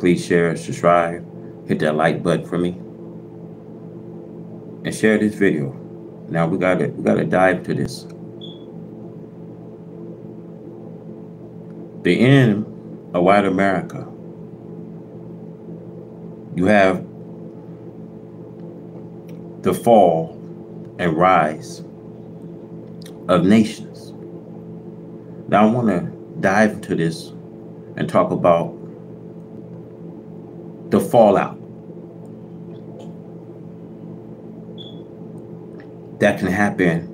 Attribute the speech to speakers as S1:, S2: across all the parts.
S1: Please share, subscribe, hit that like button for me, and share this video. Now we gotta dive into this. The end of white America. You have the fall and rise of nations. Now I want to dive into this and talk about the fallout that can happen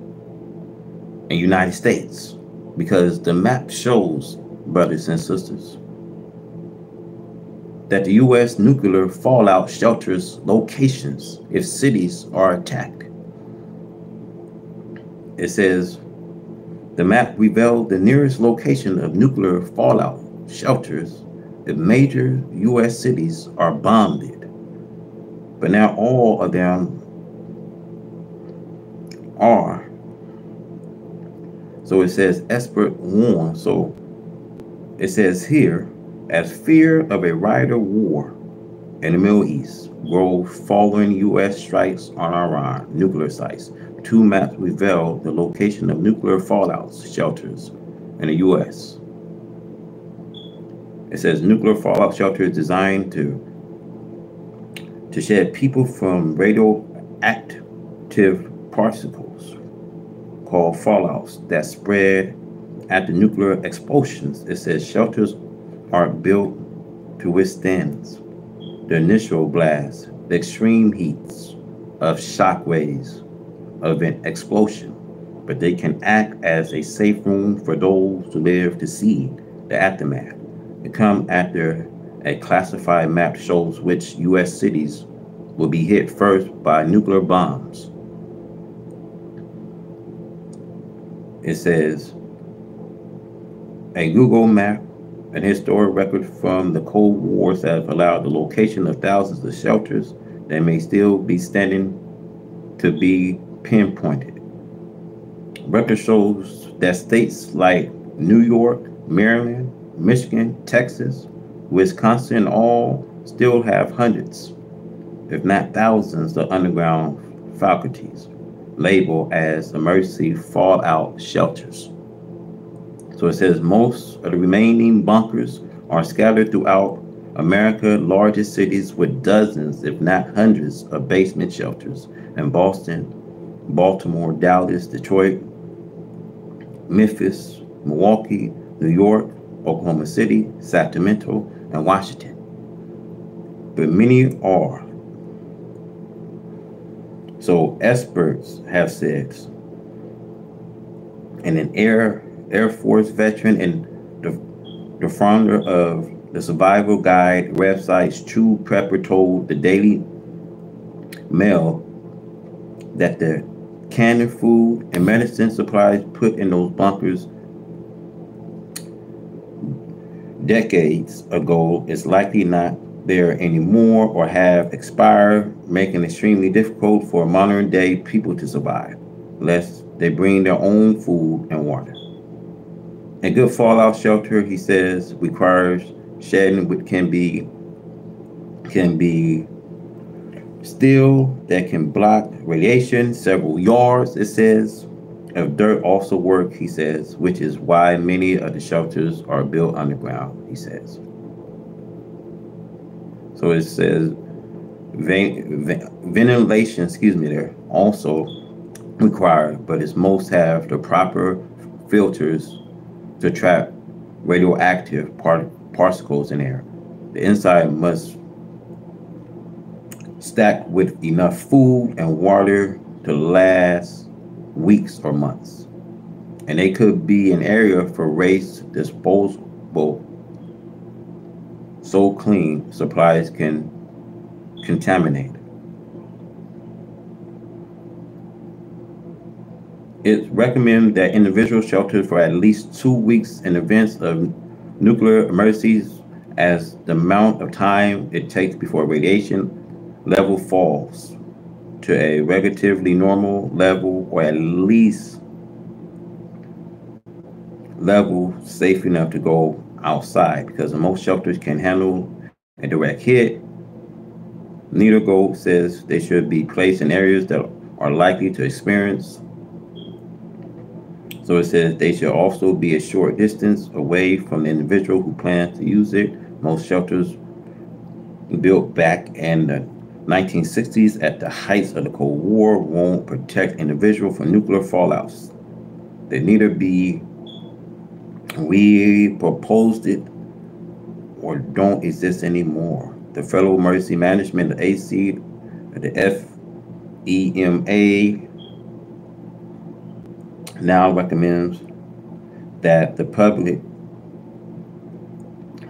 S1: in the United States, because the map shows, brothers and sisters, that the U.S. nuclear fallout shelters locations if cities are attacked. It says the map revealed the nearest location of nuclear fallout shelters if major U.S. cities are bombed. But now all of them are. So it says expert warn. So it says here, as fear of a wider war in the Middle East grows following U.S. strikes on Iran nuclear sites, two maps reveal the location of nuclear fallout shelters in the U.S. It says nuclear fallout shelter is designed to shed people from radioactive particles called fallouts that spread after nuclear explosions. It says shelters are built to withstand the initial blast, the extreme heats of shock waves of an explosion, but they can act as a safe room for those who live to see the aftermath. It comes after a classified map shows which U.S. cities will be hit first by nuclear bombs. It says a Google map, an historic record from the Cold Wars that have allowed the location of thousands of shelters that may still be standing to be pinpointed. Record shows that states like New York, Maryland, Michigan, Texas, Wisconsin all still have hundreds, if not thousands, of underground faculties labeled as emergency fallout shelters. So it says most of the remaining bunkers are scattered throughout America's largest cities with dozens, if not hundreds, of basement shelters in Boston, Baltimore, Dallas, Detroit, Memphis, Milwaukee, New York, Oklahoma City, Sacramento, and Washington. But many are. So experts have said, and an Air Force veteran and the founder of the survival guide website True Prepper told the Daily Mail that the canned food and medicine supplies put in those bunkers decades ago is likely not there anymore or have expired, making it extremely difficult for modern day people to survive unless they bring their own food and water. A good fallout shelter, he says, requires shedding which can be steel that can block radiation several yards, it says. Of dirt also work, he says, which is why many of the shelters are built underground, he says. So it says ventilation, there, also required, but it's most have the proper filters to trap radioactive particles in air. The inside must stack with enough food and water to last weeks or months. And they could be an area for waste disposable, so clean supplies can contaminate. It's recommended that individual shelters for at least 2 weeks in advance of nuclear emergencies, as the amount of time it takes before radiation level falls to a relatively normal level, or at least level safe enough to go outside, because most shelters can handle a direct hit. Neither goal says they should be placed in areas that are likely to experience. So it says they should also be a short distance away from the individual who plans to use it. Most shelters built back in the 1960s at the heights of the Cold War won't protect individuals from nuclear fallouts. They neither be we proposed it or don't exist anymore. The Federal Emergency Management Agency, the FEMA, now recommends that the public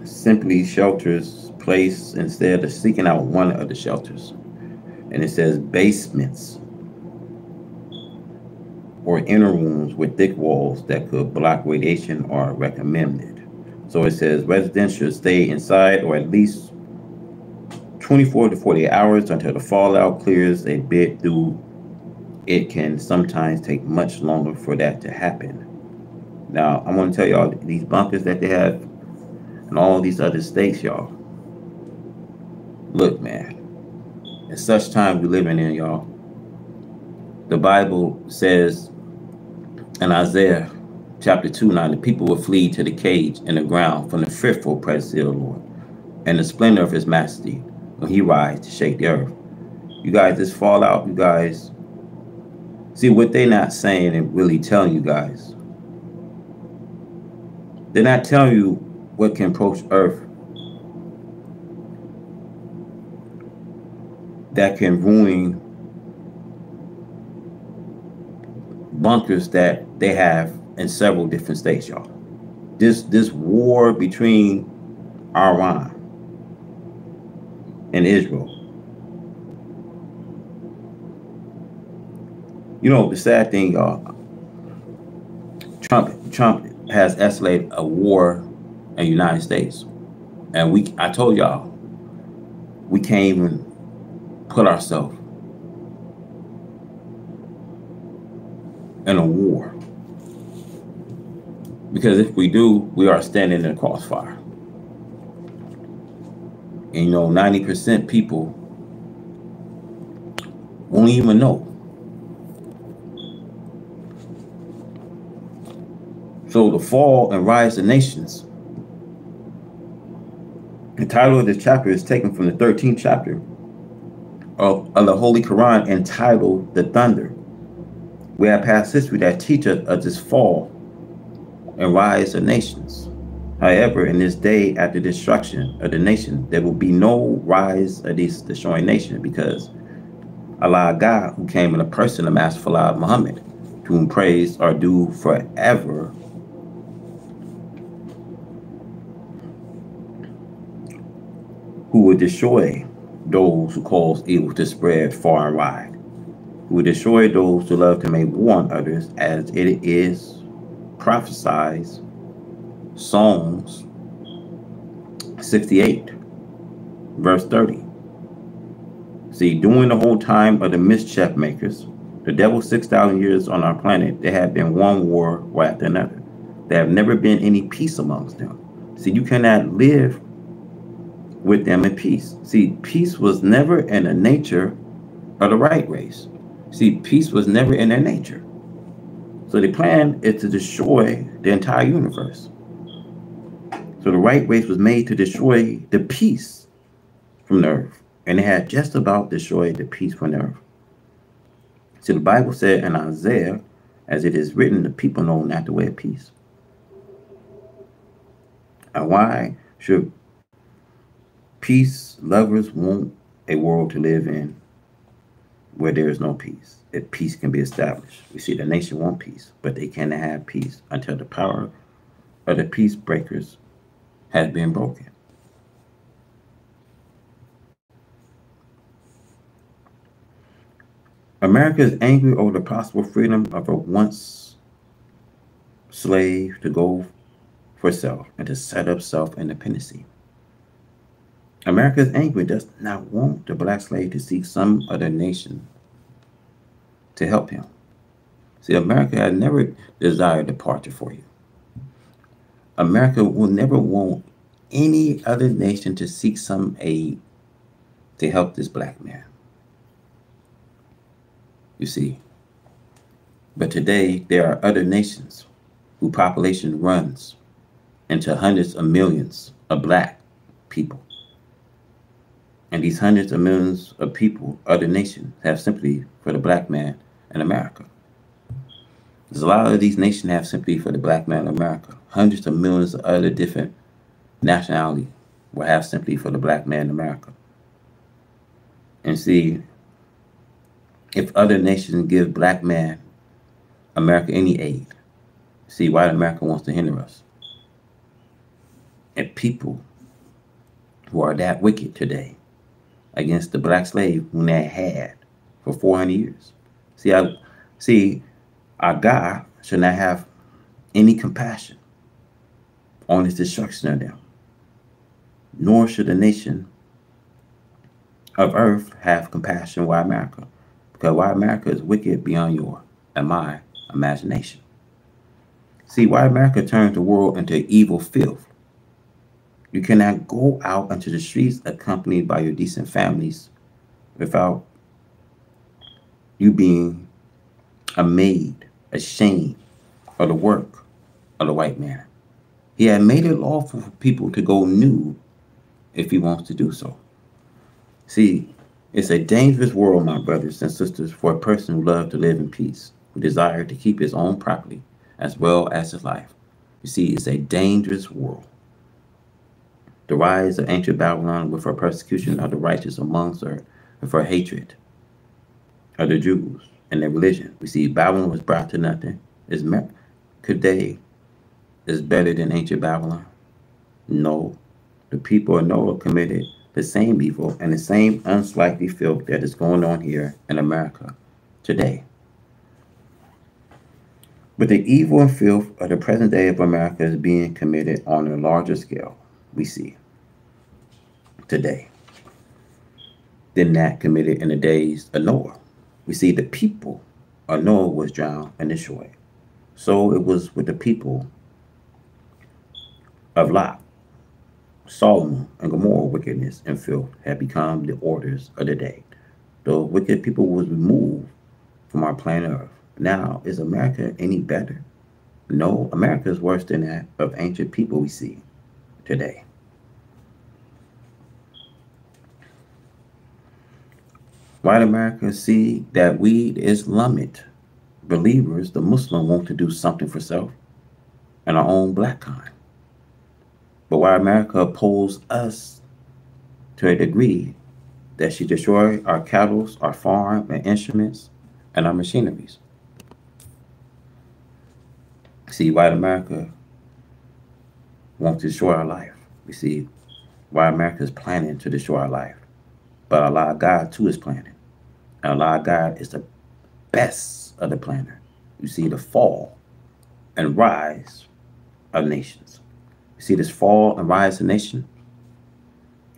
S1: simply shelters place instead of seeking out one of the shelters. And it says basements or inner rooms with thick walls that could block radiation are recommended. So it says residents should stay inside or at least 24 to 48 hours until the fallout clears a bit through. It can sometimes take much longer for that to happen. Now, I'm going to tell y'all, these bunkers that they have in all these other states, y'all. Look, man, at such time we living in, y'all. The Bible says in Isaiah chapter 2, now the people will flee to the cage in the ground from the fearful presence of the Lord and the splendor of his majesty when he rides to shake the earth. You guys, this fallout, you guys, see what they're not saying and really telling you guys. They're not telling you what can approach earth that can ruin bunkers that they have in several different states, y'all. This war between Iran and Israel. You know, the sad thing, y'all, Trump has escalated a war in the United States. And I told y'all, we can't even put ourselves in a war. Because if we do, we are standing in a crossfire. And you know, 90% people won't even know. So the fall and rise of nations. The title of this chapter is taken from the 13th chapter of the Holy Quran, entitled The Thunder. We have past history that teaches of this fall and rise of nations. However, in this day after destruction of the nation, there will be no rise of these destroying nations, because Allah God, who came in the person of Master Fard Muhammad, to whom praise are due forever, who will destroy those who cause evil to spread far and wide, who will destroy those who love to make war on others, as it is prophesied, Psalms 68, verse 30. See, during the whole time of the mischief makers, the devil's 6,000 years on our planet, there have been one war right after another. There have never been any peace amongst them. See, you cannot live with them in peace. See, peace was never in the nature of the right race. See, peace was never in their nature. So the plan is to destroy the entire universe. So the right race was made to destroy the peace from the earth. And they had just about destroyed the peace from the earth. See, the Bible said in Isaiah, as it is written, the people know not the way of peace. And why should peace lovers want a world to live in where there is no peace? If peace can be established. We see the nation want peace, but they cannot have peace until the power of the peace breakers has been broken. America is angry over the possible freedom of a once slave to go for self and to set up self-independency. America is angry, does not want the black slave to seek some other nation to help him. See, America has never desired departure for you. America will never want any other nation to seek some aid to help this black man. You see, but today there are other nations whose population runs into hundreds of millions of black people. And these hundreds of millions of people, other nations, have sympathy for the black man in America. There's a lot of these nations have sympathy for the black man in America. Hundreds of millions of other different nationalities will have sympathy for the black man in America. And see, if other nations give black man America any aid, see why America wants to hinder us. And people who are that wicked today against the black slave whom they had for 400 years. See, our God should not have any compassion on his destruction of them, nor should the nation of earth have compassion why America, because why America is wicked beyond your and my imagination. See, why America turned the world into evil filth. You cannot go out into the streets accompanied by your decent families without you being amazed, ashamed of the work of the white man. He had made it lawful for people to go nude if he wants to do so. See, it's a dangerous world, my brothers and sisters, for a person who loves to live in peace, who desires to keep his own property as well as his life. You see, it's a dangerous world. The rise of ancient Babylon with her persecution of the righteous amongst her, with her hatred of the Jews and their religion. We see Babylon was brought to nothing. Today is better than ancient Babylon? No. The people of Noah committed the same evil and the same unsightly filth that is going on here in America today. But the evil and filth of the present day of America is being committed on a larger scale, we see today, than that committed in the days of Noah. We see the people of Noah was drowned and destroyed. So it was with the people of Lot. Solomon and Gomorrah wickedness and filth had become the orders of the day. The wicked people was removed from our planet Earth. Now, is America any better? No, America is worse than that of ancient people we see today. White Americans see that we, the Islamic believers, the Muslim, want to do something for self and our own black kind. But while America opposed us to a degree that she destroyed our cattle, our farm and instruments, and our machineries. See, white America wants to destroy our life. We see why America is planning to destroy our life. But Allah God too is planning. And Allah God is the best of the planner. You see the fall and rise of nations. You see this fall and rise of nation.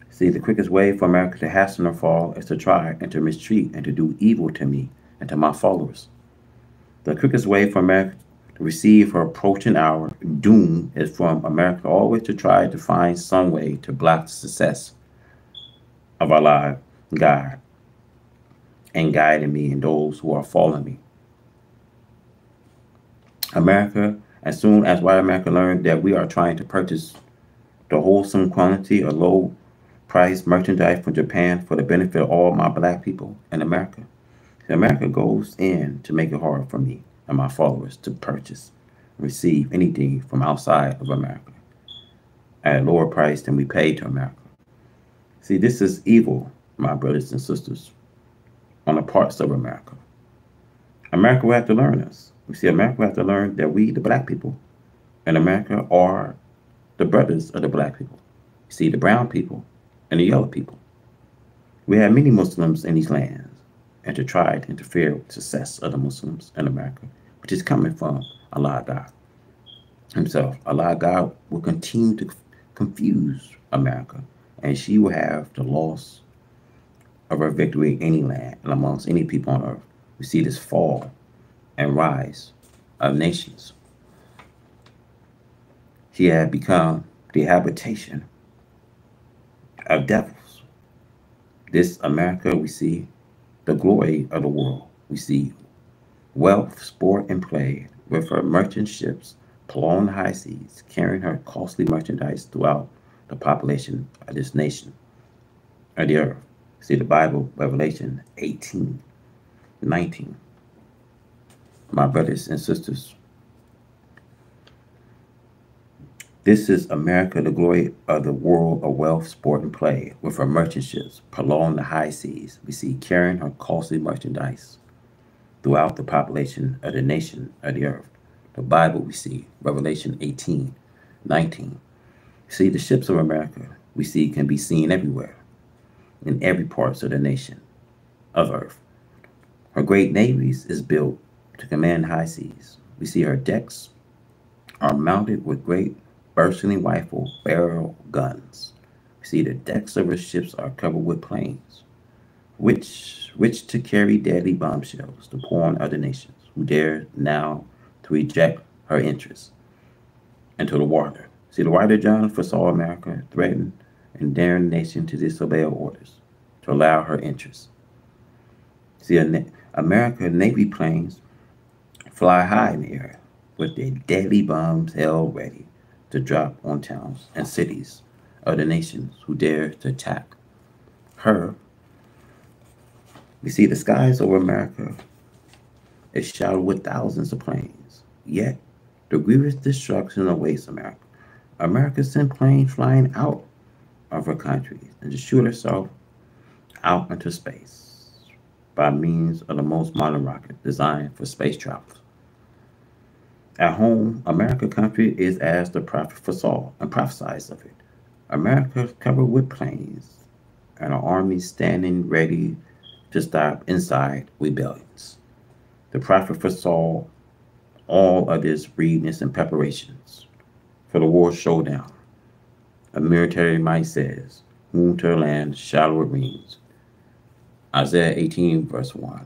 S1: See, the quickest way for America to hasten or fall is to try and to mistreat and to do evil to me and to my followers. The quickest way for America to receive her approaching hour doom is from America always to try to find some way to block the success of Allah God and guiding me and those who are following me. America, as soon as white America learned that we are trying to purchase the wholesome quantity of low price merchandise from Japan for the benefit of all my black people in America, America goes in to make it hard for me and my followers to purchase and receive anything from outside of America at a lower price than we pay to America. See, this is evil, my brothers and sisters, on the parts of America. America will have to learn this. We see America will have to learn that we, the black people, in America are the brothers of the black people. You see, the brown people and the yellow people. We have many Muslims in these lands, and to try to interfere with the success of the Muslims in America, which is coming from Allah God himself. Allah God will continue to confuse America, and she will have the loss of her victory in any land and amongst any people on earth. We see this fall and rise of nations. She had become the habitation of devils. This America we see the glory of the world. We see wealth, sport, and play with her merchant ships plowing the high seas, carrying her costly merchandise throughout the population of this nation of the earth. See the Bible, Revelation 18:19. My brothers and sisters, this is America, the glory of the world of wealth, sport, and play, with her merchant ships prolong the high seas. We see carrying her costly merchandise throughout the population of the nation of the earth. The Bible we see, Revelation 18:19. See, the ships of America we see can be seen everywhere, in every parts of the nation of earth. Her great navies is built to command high seas. We see her decks are mounted with great bursting rifle barrel guns. We see the decks of her ships are covered with planes, which to carry deadly bombshells to pour on other nations who dare now to reject her interests into the water. See, the writer John foresaw America threaten and daring the nation to disobey her orders, to allow her interests. See, America Navy planes fly high in the air with their deadly bombs held ready to drop on towns and cities of the nations who dare to attack her. We see the skies over America is shrouded with thousands of planes. Yet, the grievous destruction awaits America. America sent planes flying out of her country and to shoot herself out into space by means of the most modern rocket designed for space travel. At home, America country is as the prophet foresaw and prophesied of it. America is covered with planes and an army standing ready to stop inside rebellions. The prophet foresaw all of this readiness and preparations for the war showdown. A military might says, whom to land shallow with rings. Isaiah 18 verse 1.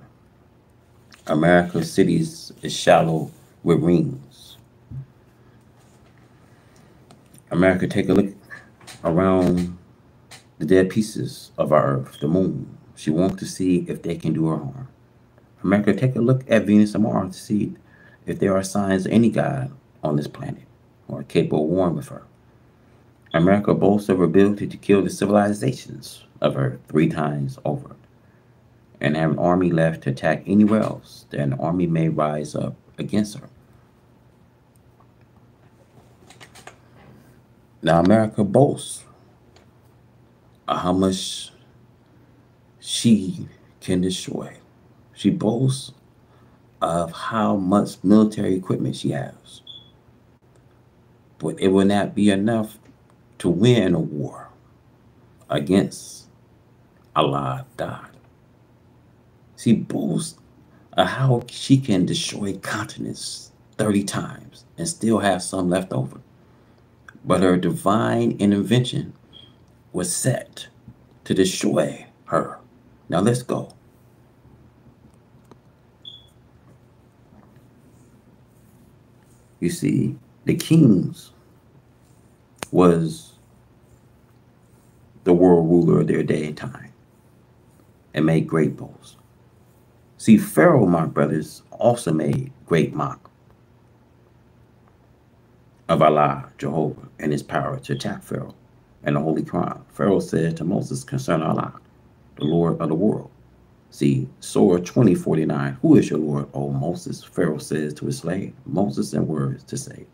S1: America's cities is shallow with rings. America, take a look around the dead pieces of our earth, the moon. She wants to see if they can do her harm. America, take a look at Venus and Mars to see if there are signs of any God on this planet or capable of warring with her. America boasts of her ability to kill the civilizations of Earth 3 times over and have an army left to attack anywhere else that an army may rise up against her. Now, America boasts of how much she can destroy. She boasts of how much military equipment she has. But it will not be enough to win a war against Allah, God. She boasts of how she can destroy continents 30 times and still have some left over. But her divine intervention was set to destroy her. Now let's go. You see, the kings was the world ruler of their day and time and made great boasts. See, Pharaoh, my brothers, also made great mock of Allah, Jehovah, and his power to attack Pharaoh and the Holy Quran. Pharaoh said to Moses concerning Allah, the Lord of the world. See, Surah 20:49, who is your Lord, O Moses? Pharaoh says to his slave, Moses, in words to say,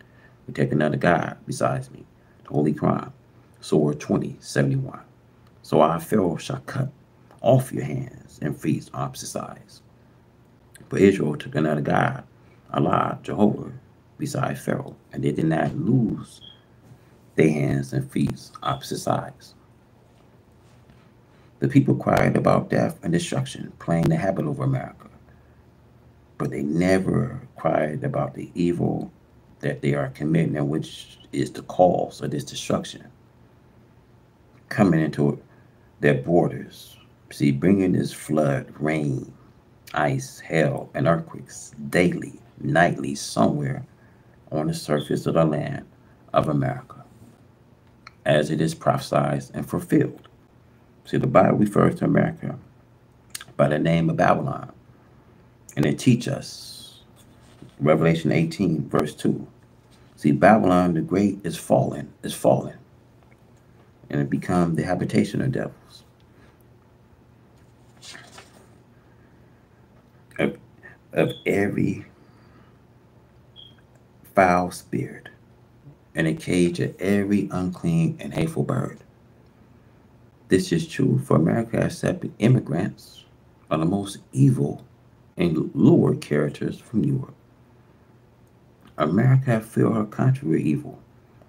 S1: we take another God besides me, the Holy Quran. Surah 20:71. So I, Pharaoh, shall cut off your hands and feet on opposite sides. But Israel took another God, Allah, Jehovah, besides Pharaoh, and they did not lose their hands and feet opposite sides. The people cried about death and destruction, playing the habit over America, but they never cried about the evil that they are committing, and which is the cause of this destruction coming into their borders. See, bringing this flood, rain, ice, hail, and earthquakes daily, nightly, somewhere on the surface of the land of America, as it is prophesied and fulfilled See, the Bible refers to America by the name of Babylon, and it teaches us, Revelation 18, verse 2. See, Babylon the Great is fallen, and it become the habitation of devils, of, of every foul spirit, and a cage of every unclean and hateful bird. This is true for America, accepting immigrants are the most evil and lured characters from Europe. America filled her country with evil,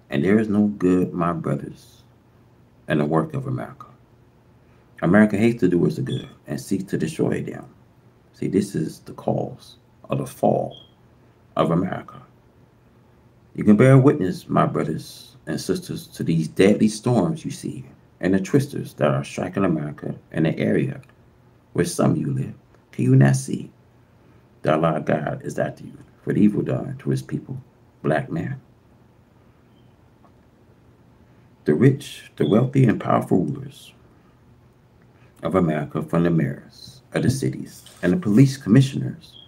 S1: and there is no good, my brothers, in the work of America. America hates the doers of good and seeks to destroy them. See, this is the cause of the fall of America. You can bear witness, my brothers and sisters, to these deadly storms you see and the twisters that are striking America in the area where some of you live. Can you not see that Allah God is after you for the evil done to his people, black man? The rich, the wealthy, and powerful rulers of America, from the mayors of the cities and the police commissioners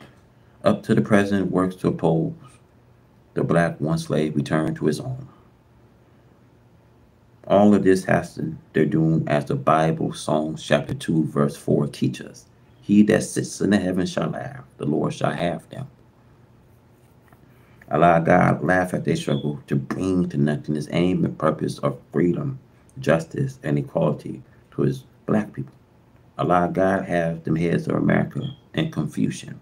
S1: up to the president, works to oppose the black one slave return to his own. All of this has to they're doing as the Bible, Psalms chapter 2, verse 4 teaches us. He that sits in the heavens shall laugh, the Lord shall have them. Allah God laugh at their struggle to bring to nothing his aim and purpose of freedom, justice, and equality to his black people. Allah God have them heads of America in confusion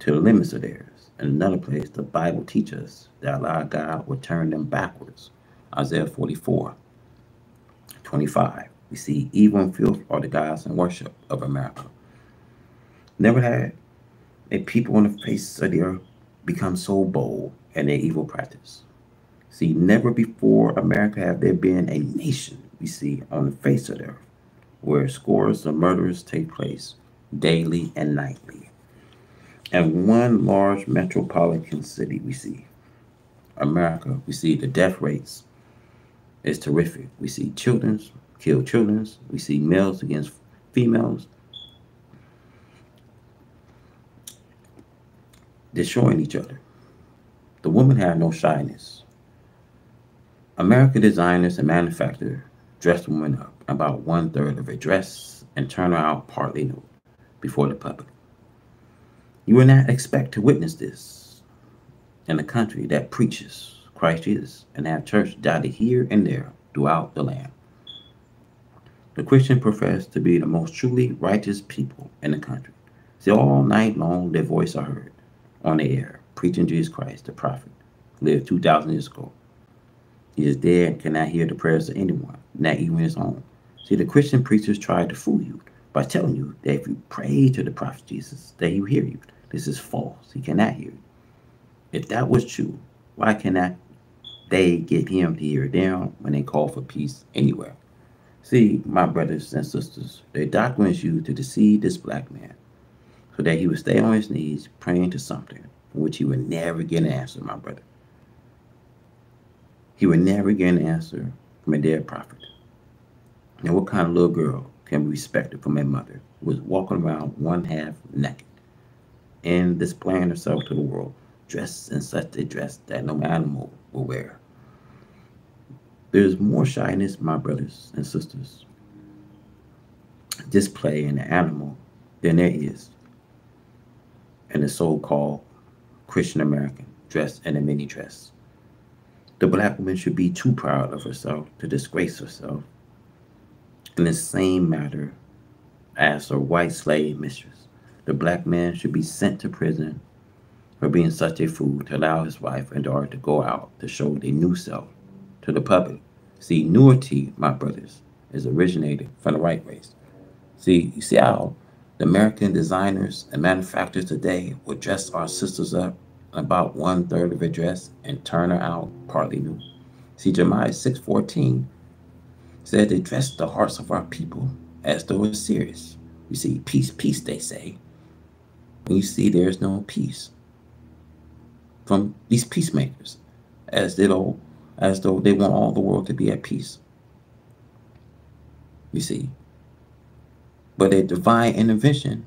S1: to the limits of theirs. In another place, the Bible teaches us that Allah God will turn them backwards. Isaiah 44:25. We see evil and filth are the gods and worship of America. Never had a people on the face of the earth become so bold in their evil practice. See, never before America have there been a nation, we see, on the face of the earth where scores of murders take place daily and nightly. And one large metropolitan city, we see, America, we see the death rates is terrific. We see children kill children. We see males against females, destroying each other. The women have no shyness. American designers and manufacturers dress women up about 1/3 of a dress and turn her out partly nude before the public. You will not expect to witness this in a country that preaches Christ Jesus and have church dotted here and there throughout the land. The Christian profess to be the most truly righteous people in the country. See, all night long their voice are heard on the air, preaching Jesus Christ, the prophet, lived 2,000 years ago. He is dead and cannot hear the prayers of anyone, not even his own. See, the Christian preachers try to fool you by telling you that if you pray to the prophet Jesus, that he will hear you. This is false. He cannot hear you. If that was true, why cannot they get him to hear them when they call for peace anywhere? See, my brothers and sisters, their doctrine is used to deceive this black man so that he would stay on his knees praying to something for which he would never get an answer, my brother. He would never get an answer from a dead prophet. Now, what kind of little girl can be respected from a mother who was walking around one half naked and displaying herself to the world, dressed in such a dress that no animal will wear? There's more shyness, my brothers and sisters, display in the animal than there is in the so-called Christian American dressed in a mini dress. The black woman should be too proud of herself to disgrace herself in the same matter as her white slave mistress. The black man should be sent to prison for being such a fool to allow his wife and daughter to go out to show their new self to the public. See, nudity, my brothers, is originated from the white race. See, you see how the American designers and manufacturers today will dress our sisters up about 1/3 of a dress and turn her out partly nude. See, Jeremiah 6:14 said they dress the hearts of our people as though it's serious. You see, peace, peace, they say. And you see there's no peace from these peacemakers, as though they want all the world to be at peace. You see, but a divine intervention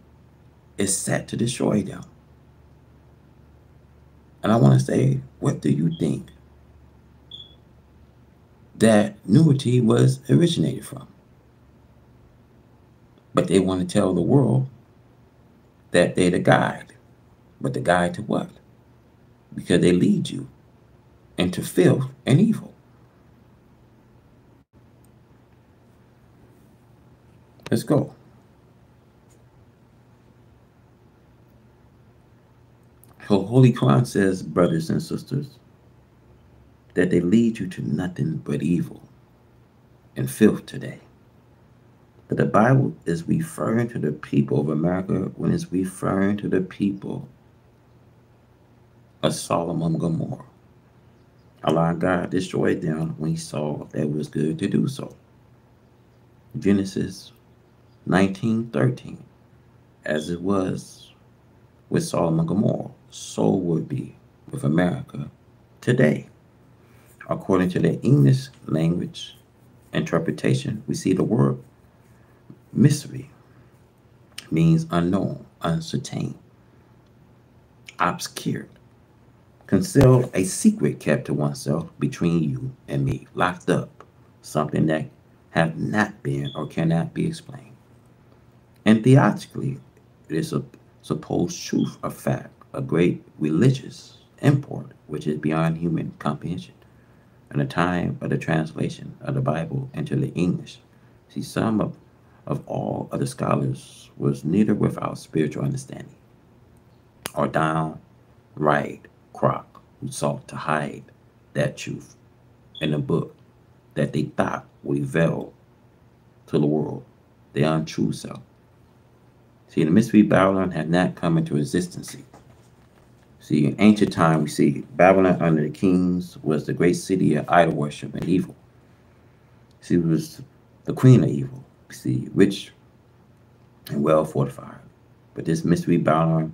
S1: is set to destroy them. And I want to say, what do you think that Nuity was originated from? But they want to tell the world that they're the guide. But the guide to what? Because they lead you into filth and evil. Let's go. So Holy Quran says, brothers and sisters, that they lead you to nothing but evil and filth today. But the Bible is referring to the people of America when it's referring to the people of Sodom and Gomorrah. Allah and God destroyed them when he saw that it was good to do so. Genesis 19:13, as it was with Sodom and Gomorrah, so would be with America today. According to the English language interpretation, we see the word mystery means unknown, uncertain, obscured, concealed, a secret kept to oneself between you and me, locked up, something that have not been or cannot be explained. And theologically, it is a supposed truth, a fact, a great religious import which is beyond human comprehension. In the time of the translation of the Bible into the English, see, some of all other scholars was neither without spiritual understanding or downright crock who sought to hide that truth in a book that they thought would reveal to the world their untrue self. See, the mystery Babylon had not come into existence. See, in ancient time, we see Babylon under the kings was the great city of idol worship and evil. See, it was the queen of evil. See, rich and well fortified. But this mystery Babylon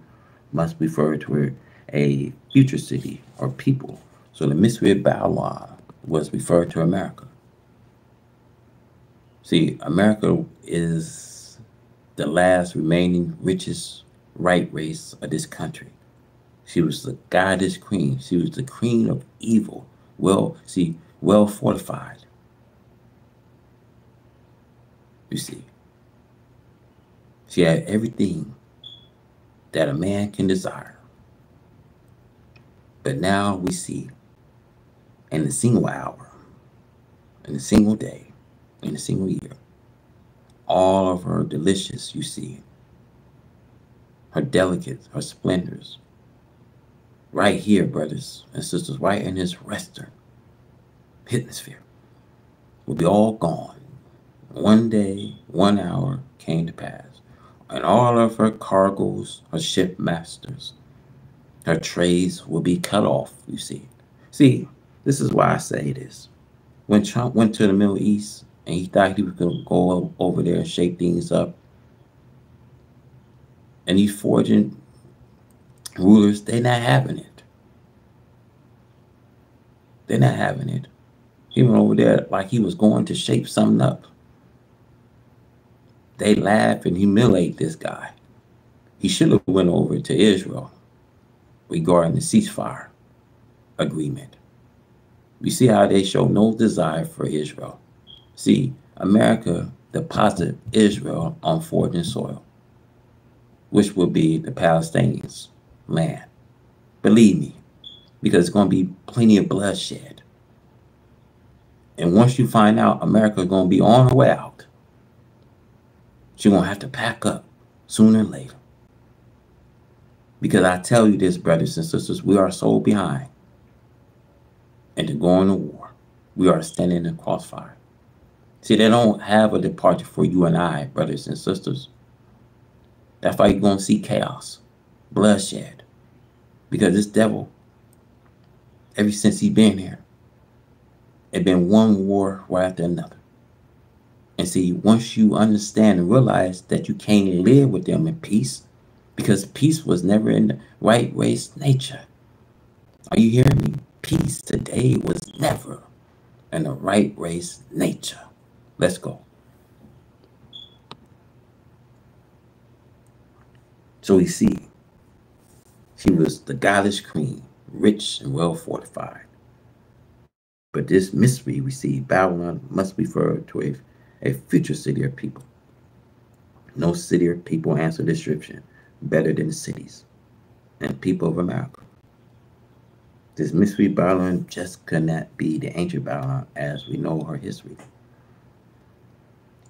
S1: must refer to a future city or people. So the mystery of Babylon was referred to America. See, America is the last remaining richest right race of this country. She was the goddess queen. She was the queen of evil. Well fortified. You see, she had everything that a man can desire. But now we see in a single hour, in a single day, in a single year, all of her delicious, you see, her delicates, her splendors, right here, brothers and sisters, right in this western hemisphere, will be all gone. One day, 1 hour came to pass, and all of her cargoes, her ship masters, her trades will be cut off, you see. See, this is why I say this. When Trump went to the Middle East and he thought he was going to go over there and shake things up, and these forging rulers, they're not having it. They're not having it. He went over there like he was going to shape something up. They laugh and humiliate this guy. He should have went over to Israel regarding the ceasefire agreement. You see how they show no desire for Israel. See, America deposited Israel on foreign soil, which will be the Palestinians' land. Believe me, because it's going to be plenty of bloodshed. And once you find out America is going to be on her way out, she's going to have to pack up sooner or later. Because I tell you this, brothers and sisters, we are so behind into going to war. We are standing in the crossfire. See, they don't have a departure for you and I, brothers and sisters. That's why you're going to see chaos, bloodshed. Because this devil, ever since he's been here, it's been one war right after another. And see, once you understand and realize that you can't live with them in peace, because peace was never in the right race nature. Are you hearing me? Peace today was never in the right race nature. Let's go. So we see she was the goddess queen, rich and well fortified. But this mystery we see Babylon must refer to a future city or people. No city or people answer the description better than the cities and people of America. This mystery Babylon just could not be the ancient Babylon as we know her history.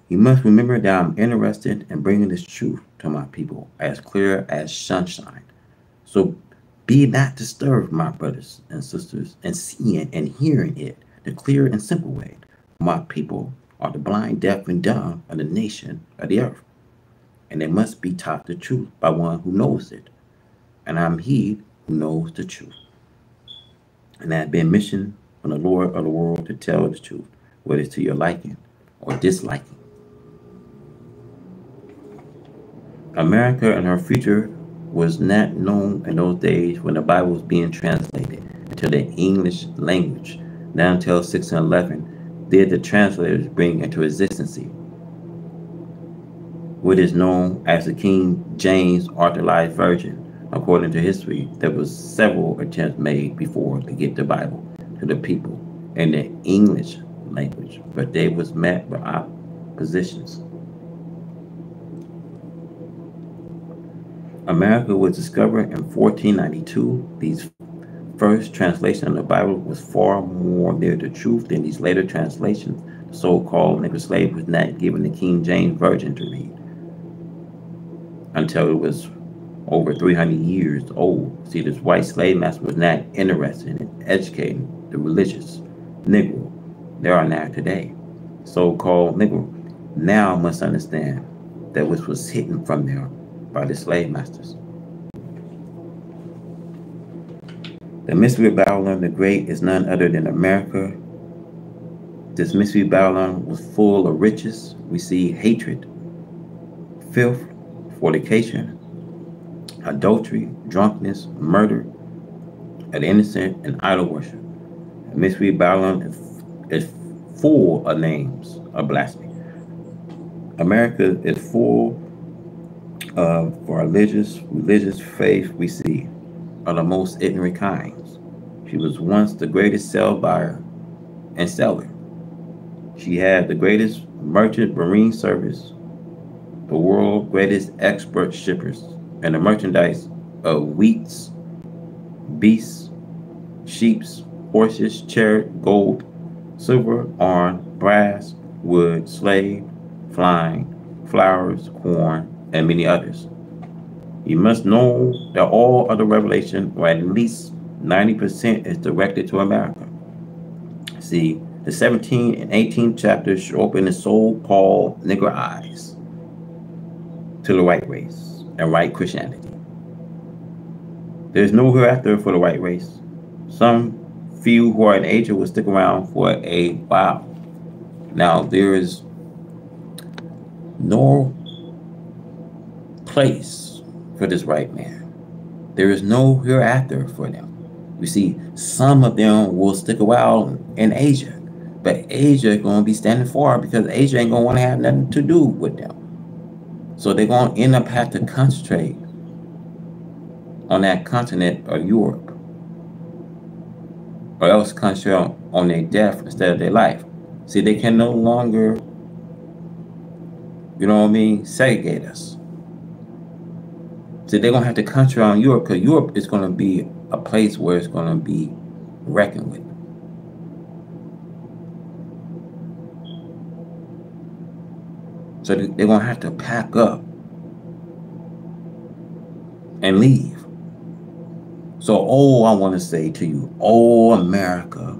S1: You must remember that I'm interested in bringing this truth to my people as clear as sunshine. So be not disturbed, my brothers and sisters, in seeing and hearing it the clear and simple way. My people are the blind, deaf, and dumb of the nation of the earth, and they must be taught the truth by one who knows it. And I'm he who knows the truth. And I have been missioned from the Lord of the world to tell the truth, whether it's to your liking or disliking. America and her future was not known in those days when the Bible was being translated into the English language. Not until 1611 did the translators bring into existence what is known as the King James Authorized Version. According to history, there was several attempts made before to get the Bible to the people in the English language, but they was met with oppositions. America was discovered in 1492. These first translation of the Bible was far more near the truth than these later translations. The so-called Negro slave was not given the King James Version to read until it was over 300 years old. See, this white slave master was not interested in educating the religious Negro there are now today. So-called Negro now must understand that which was hidden from them by the slave masters. The mystery of Babylon the Great is none other than America. This mystery of Babylon was full of riches. We see hatred, filth, fornication, adultery, drunkenness, murder of the innocent, and idol worship. The mystery of Babylon is full of names of blasphemy. America is full of religious faith we see of the most ignorant kinds. She was once the greatest sale buyer and seller. She had the greatest merchant marine service, the world's greatest expert shippers, and the merchandise of wheats, beasts, sheep, horses, chariot, gold, silver, iron, brass, wood, slave, flying, flowers, corn, and many others. You must know that all other revelation, or at least 90%, is directed to America. See, the 17th and 18th chapters show open the so-called Negro eyes to the white race and white Christianity. There's no hereafter for the white race. Some few who are in Asia will stick around for a while. Now, there is no place for this white man. There is no hereafter for them. You see, some of them will stick a while in Asia, but Asia is going to be standing far because Asia ain't going to want to have nothing to do with them. So they're going to end up have to concentrate on that continent of Europe, or else concentrate on their death instead of their life. See, they can no longer, segregate us. So they're going to have to concentrate on Europe, because Europe is going to be a place where it's going to be reckoned with. So they're going to have to pack up and leave. So, I want to say to you, America,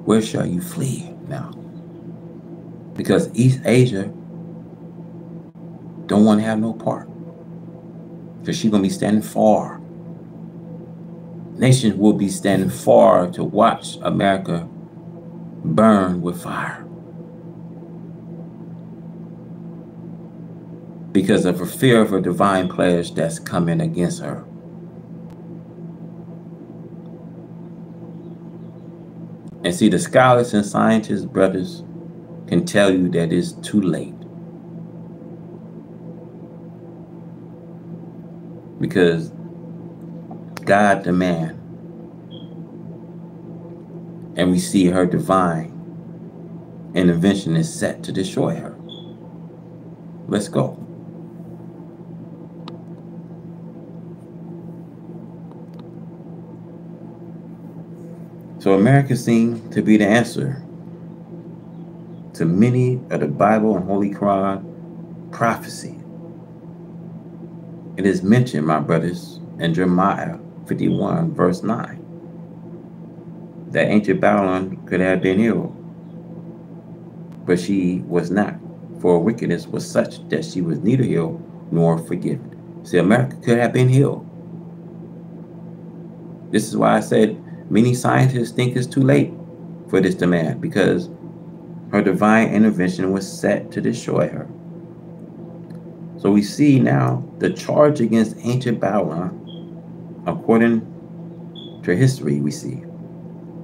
S1: where shall you flee now? Because East Asia don't want to have no part, because she's going to be standing far. Nations will be standing far to watch America burn with fire, because of a fear of a divine pledge that's coming against her. And see, the scholars and scientists, brothers, can tell you that it's too late. because God the man, and we see her divine intervention is set to destroy her. Let's go. So America seemed to be the answer to many of the Bible and Holy Quran prophecy. It is mentioned, my brothers, in Jeremiah 51, verse 9, that ancient Babylon could have been healed, but she was not, for her wickedness was such that she was neither healed nor forgiven. See, America could have been healed. This is why I said many scientists think it's too late for this demand, because her divine intervention was set to destroy her. So we see now the charge against ancient Babylon, according to history, we see,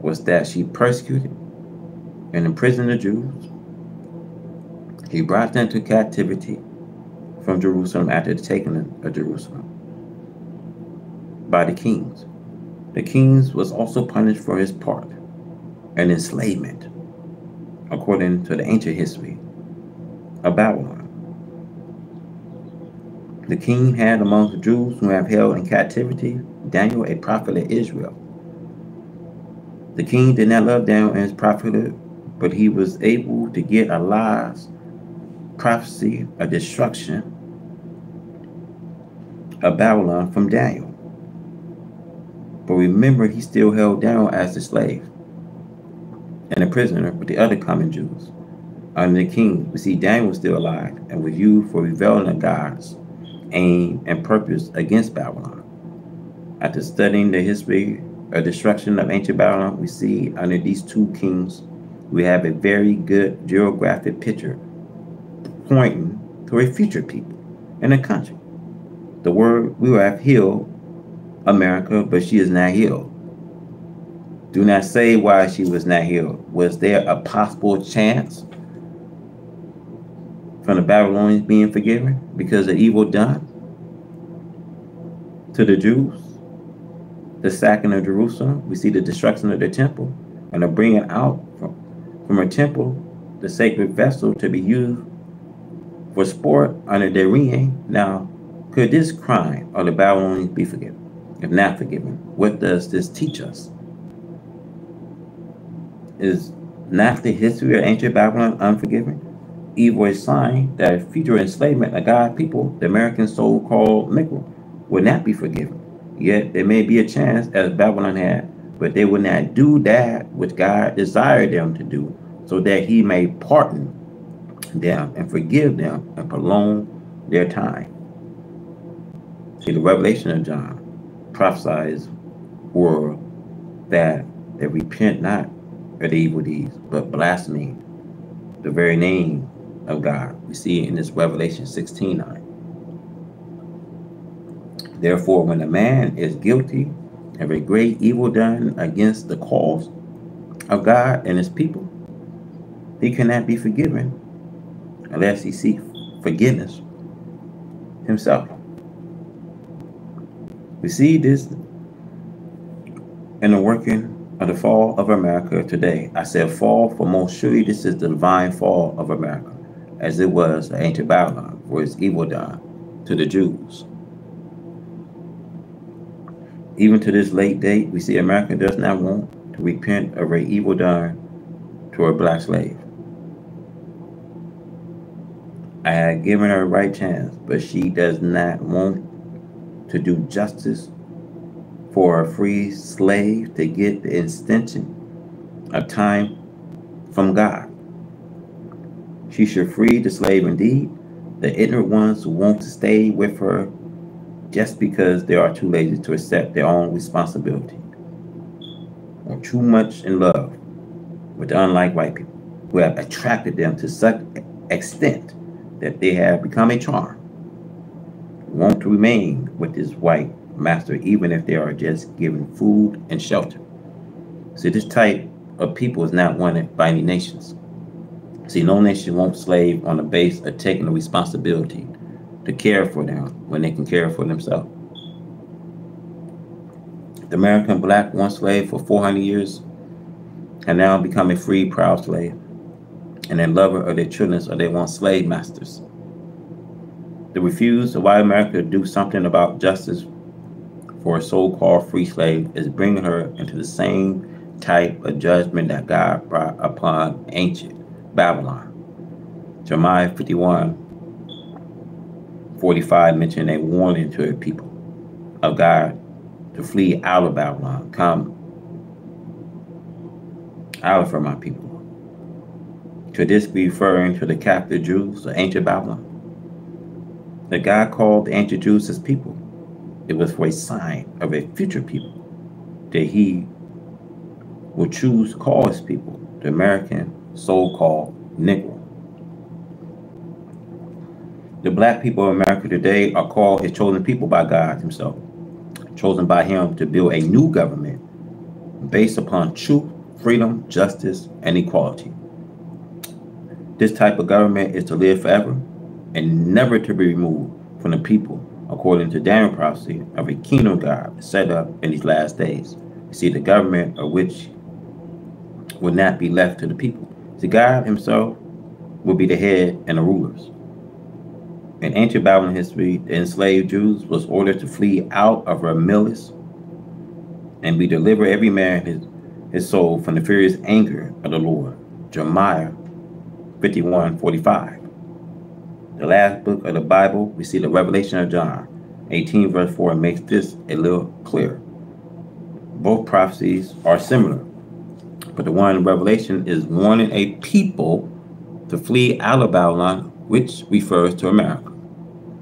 S1: was that she persecuted and imprisoned the Jews. He brought them to captivity from Jerusalem after the taking of Jerusalem by the kings. The kings was also punished for his part and enslavement, according to the ancient history of Babylon. The king had among the Jews who have held in captivity Daniel, a prophet of Israel. The king did not love Daniel and his prophet, but he was able to get a lie's prophecy of destruction of Babylon from Daniel. But remember, he still held Daniel as a slave and a prisoner with the other common Jews. Under the king, we see Daniel was still alive and was used for revealing of God's aim and purpose against Babylon. After studying the history of destruction of ancient Babylon, we see under these two kings, we have a very good geographic picture pointing to a future people and a country. The word we will have healed America, but she is not healed. Do not say why she was not healed. Was there a possible chance from the Babylonians being forgiven because of evil done to the Jews? The sacking of Jerusalem, we see the destruction of the temple, and the bringing out from her temple the sacred vessel to be used for sport under their reign. Now, could this crime of the Babylonians be forgiven? If not forgiven, what does this teach us? Is not the history of ancient Babylon unforgiving? Evil is a sign that a future enslavement of God's people, the American so-called Negro, will not be forgiven. Yet there may be a chance, as Babylon had, but they will not do that which God desired them to do, so that he may pardon them and forgive them and prolong their time. See, the revelation of John prophesies world that they repent not of the evil deeds, but blaspheme the very name of God. We see it in this Revelation 16:9. Therefore, when a man is guilty of a great evil done against the cause of God and his people, he cannot be forgiven unless he seeks forgiveness himself. We see this in the working of the fall of America today. I said fall, for most surely this is the divine fall of America, as it was the ancient Babylon, for its evil done to the Jews. Even to this late date, we see America does not want to repent of her evil done to her black slave. I had given her a right chance, but she does not want to do justice for a free slave to get the extension of time from God. She should free the slave indeed, the ignorant ones who want to stay with her just because they are too lazy to accept their own responsibility, or too much in love with the unlike white people who have attracted them to such extent that they have become a charm, want to remain with this white master even if they are just given food and shelter. See, this type of people is not wanted by any nations. See, no nation wants slaves on the base of taking the responsibility to care for them when they can care for themselves. The American black, once slave for 400 years, have now become a free, proud slave, and a lover of their children or they once slave masters. The refuse of white America to do something about justice for a so-called free slave is bringing her into the same type of judgment that God brought upon ancient Babylon. Jeremiah 51:45 mentioned a warning to the people of God to flee out of Babylon. Come out of her, my people. Could this be referring to the captive Jews of ancient Babylon? That God called the ancient Jews his people. It was for a sign of a future people that he will choose to call his people, the American so-called Negro. The black people of America today are called his chosen people by God himself, chosen by him to build a new government based upon truth, freedom, justice, and equality. This type of government is to live forever and never to be removed from the people, according to Daniel prophecy of a kingdom God set up in these last days. You see, the government of which will not be left to the people. See, God himself will be the head and the rulers. In ancient Babylon history, the enslaved Jews was ordered to flee out of Ramillis and be delivered every man his soul from the furious anger of the Lord. Jeremiah 51:45. The last book of the Bible, we see the Revelation of John 18 verse 4 makes this a little clearer. Both prophecies are similar, but the one in Revelation is warning a people to flee out of Babylon, which refers to America,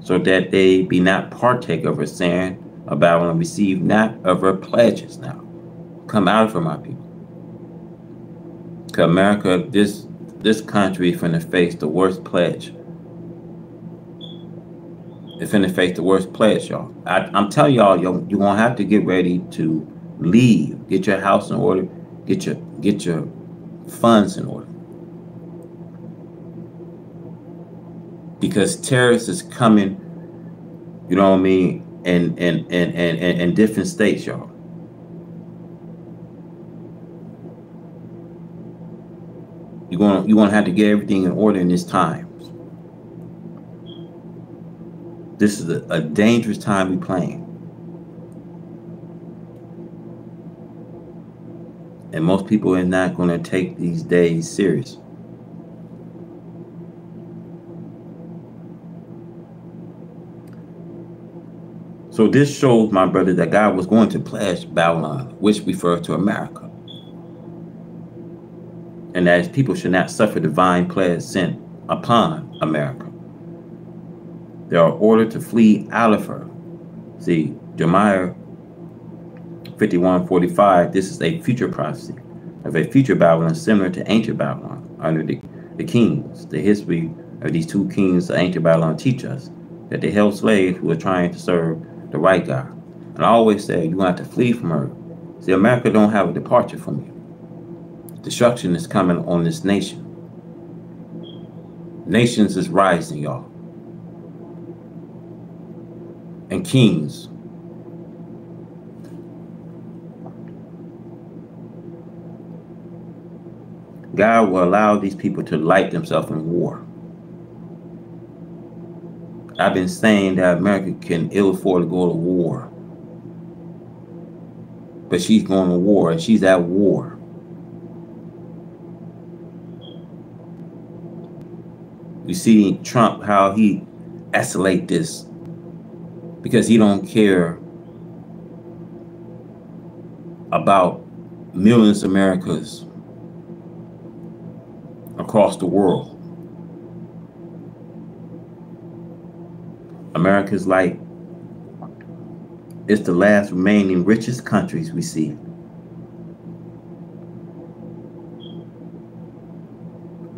S1: so that they be not partake of her sin of Babylon, receive not of her pledges now. Come out of her, my people. Because America, this country is finna face the worst pledge. It's finna face the worst pledge, y'all. I'm telling y'all, you're gonna have to get ready to leave. Get your house in order. Get your funds in order. Because terrorists is coming, you know what I mean, in different states, y'all. You're gonna have to get everything in order in this time. This is a dangerous time we're playing. And most people are not going to take these days serious. So this shows, my brother, that God was going to pledge Babylon, which refers to America. And that his people should not suffer divine pledge sent upon America. They are ordered to flee out of her. See, Jeremiah 51:45, this is a future prophecy of a future Babylon similar to ancient Babylon under the kings. The history of these two kings of ancient Babylon teach us that they held slaves who were trying to serve the right God. And I always say, you're going to have to flee from her. See, America don't have a departure from you. Destruction is coming on this nation. Nations is rising, y'all. And kings. God will allow these people to light themselves in war. I've been saying that America can ill afford to go to war. But she's going to war, and she's at war. You see Trump, how he escalate this because he don't care about millions of Americans across the world. America's like, it's the last remaining richest countries we see.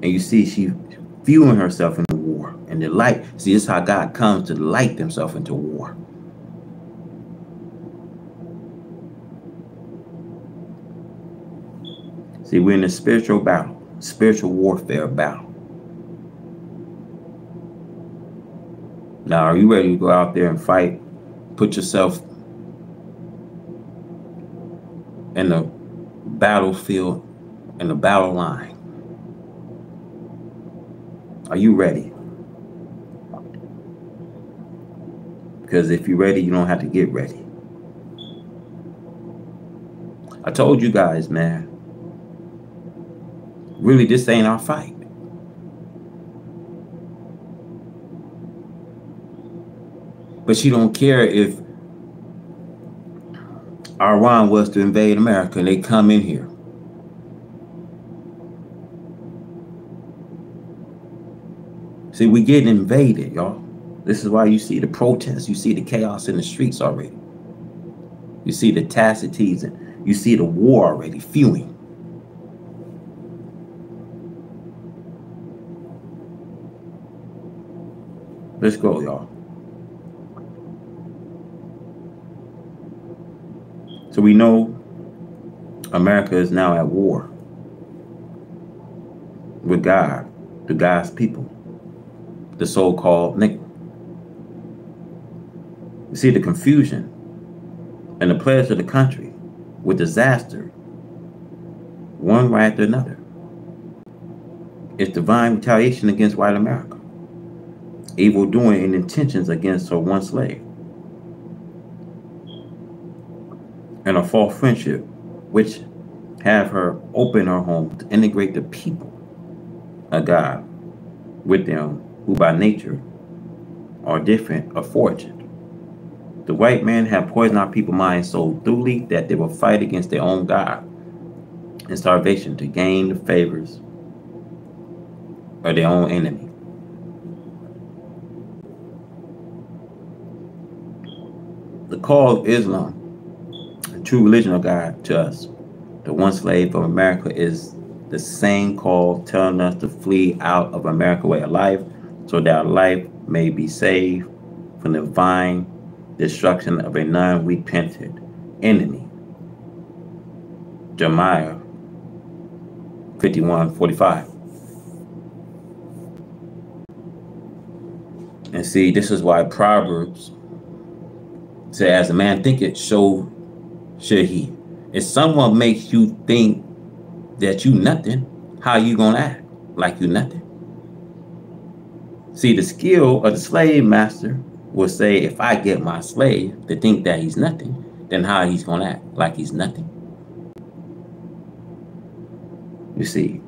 S1: And you see she viewing herself into war. And the light, see, this is how God comes to light himself into war. See, we're in a spiritual battle, spiritual warfare battle. Now, are you ready to go out there and fight? Put yourself battlefield and the battle line. Are you ready? Because if you're ready, you don't have to get ready. I told you guys, man, really, this ain't our fight. But she don't care if Iran was to invade America and they come in here. See, we getting invaded, y'all. This is why you see the protests. You see the chaos in the streets already. You see the Tacites and you see the war already fuming. Let's go, y'all. So we know America is now at war with God, the God's people, the so-called nigga. You see the confusion and the pledge of the country with disaster, one right after another. It's divine retaliation against white America, evil doing and intentions against her one slave, and a false friendship, which have her open her home to integrate the people of God with them, who by nature are different of fortune. The white man have poisoned our people's minds so thoroughly that they will fight against their own God in starvation to gain the favors of their own enemy. The call of Islam, the true religion of God to us, the one slave of America, is the same call telling us to flee out of America's way of life so that our life may be saved from the divine destruction of a non-repentant enemy. Jeremiah 51:45. And see, this is why Proverbs say, as a man thinketh, so should he. If someone makes you think that you nothing, how you gonna act like you nothing? See, the skill of the slave master will say, if I get my slave to think that he's nothing, then how he's gonna act like he's nothing? You see,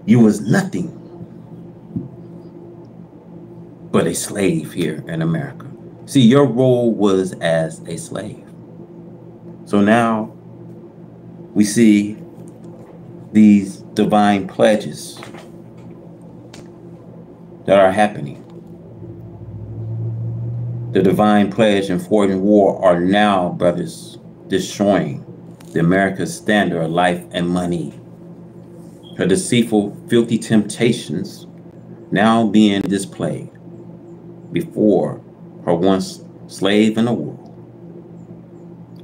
S1: you was nothing but a slave here in America. See, your role was as a slave. So now we see these divine pledges that are happening. The divine pledge and foreign war are now, brothers, destroying the America's standard of life and money. Her deceitful, filthy temptations now being displayed before her once slave in the world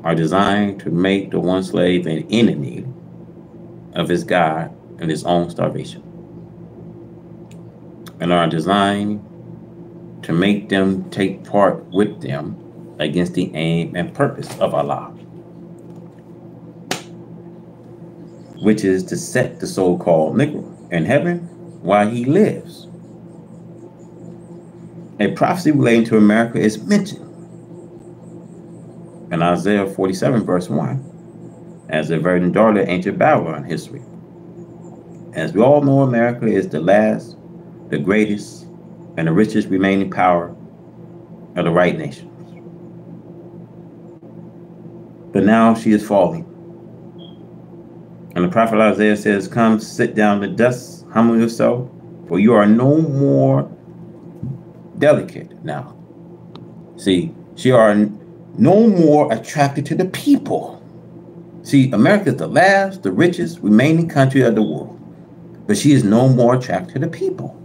S1: are designed to make the one slave an enemy of his God and his own starvation, and are designed to make them take part with them against the aim and purpose of Allah, which is to set the so-called Negro in heaven while he lives. A prophecy relating to America is mentioned in Isaiah 47 verse 1 as a virgin daughter of ancient Babylon history. As we all know, America is the last, the greatest, and the richest remaining power of the white nations. But now she is falling. And the prophet Isaiah says, come sit down in the dust, humble yourself, for you are no more delicate now. See, she are no more attracted to the people. See, America is the last, the richest remaining country of the world, but she is no more attracted to the people.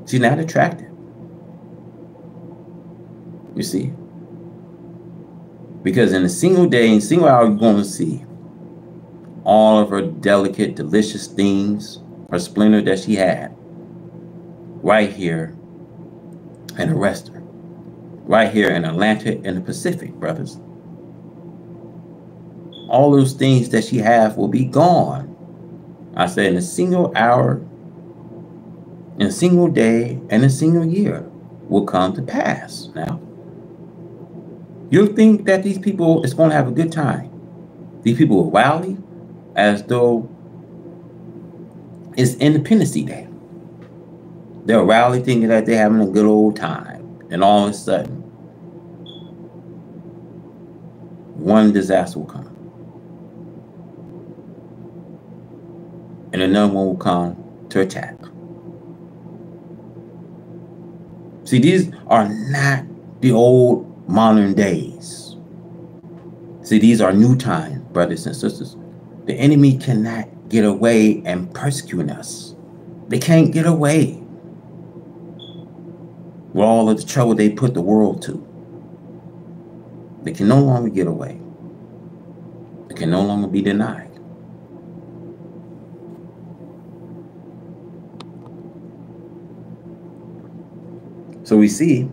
S1: She's not attracted. You see, because in a single day, in a single hour, you're going to see all of her delicate, delicious things, her splendor that she had, right here and arrest her. Right here in Atlantic and the Pacific, brothers. All those things that she have will be gone. I said, in a single hour, in a single day, and a single year will come to pass. Now, you think that these people is going to have a good time. These people will rally as though it's Independence Day. They'll rally thinking that they're having a good old time. And all of a sudden, one disaster will come. And another one will come to attack. See, these are not the old modern days. See, these are new times, brothers and sisters. The enemy cannot get away and persecute us. They can't get away with all of the trouble they put the world to. They can no longer get away. They can no longer be denied. So we see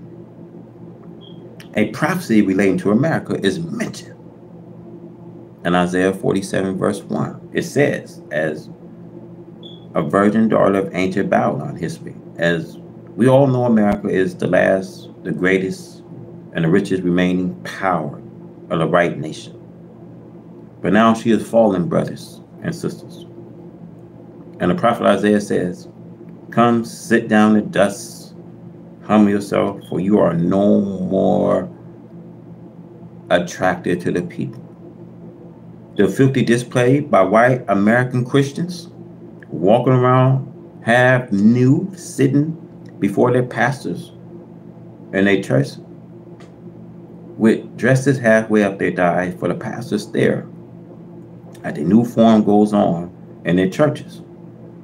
S1: a prophecy relating to America is mentioned in Isaiah 47 verse 1. It says, as a virgin daughter of ancient Babylon history. As we all know, America is the last, the greatest, and the richest remaining power of the right nation. But now she is fallen, brothers and sisters. And the prophet Isaiah says, come sit down in dust, humble yourself, for you are no more attracted to the people. The filthy display by white American Christians walking around half nude, sitting before their pastors in their church with dresses halfway up their thighs for the pastors there as the new form goes on in their churches.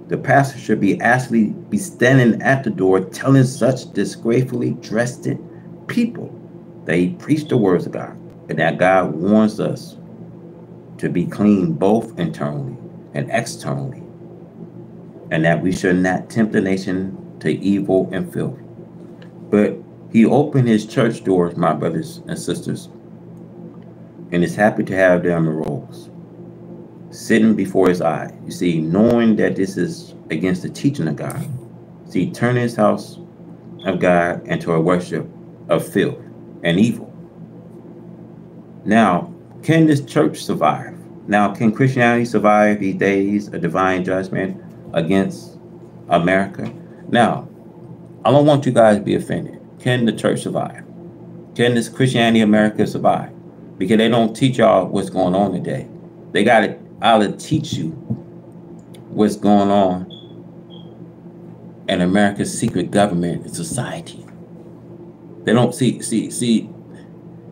S1: The pastor should be actually be standing at the door telling such disgracefully dressed people that he preached the words of God and that God warns us to be clean both internally and externally, and that we should not tempt the nation to evil and filth. But he opened his church doors, my brothers and sisters, and is happy to have them arose, sitting before his eye. You see, knowing that this is against the teaching of God. See, turning his house of God into a worship of filth and evil. Now, can this church survive? Now, can Christianity survive these days of divine judgment against America? Now, I don't want you guys to be offended. Can the church survive? Can this Christianity America survive? Because they don't teach y'all what's going on today. They got to either teach you what's going on in America's secret government and society. They don't see,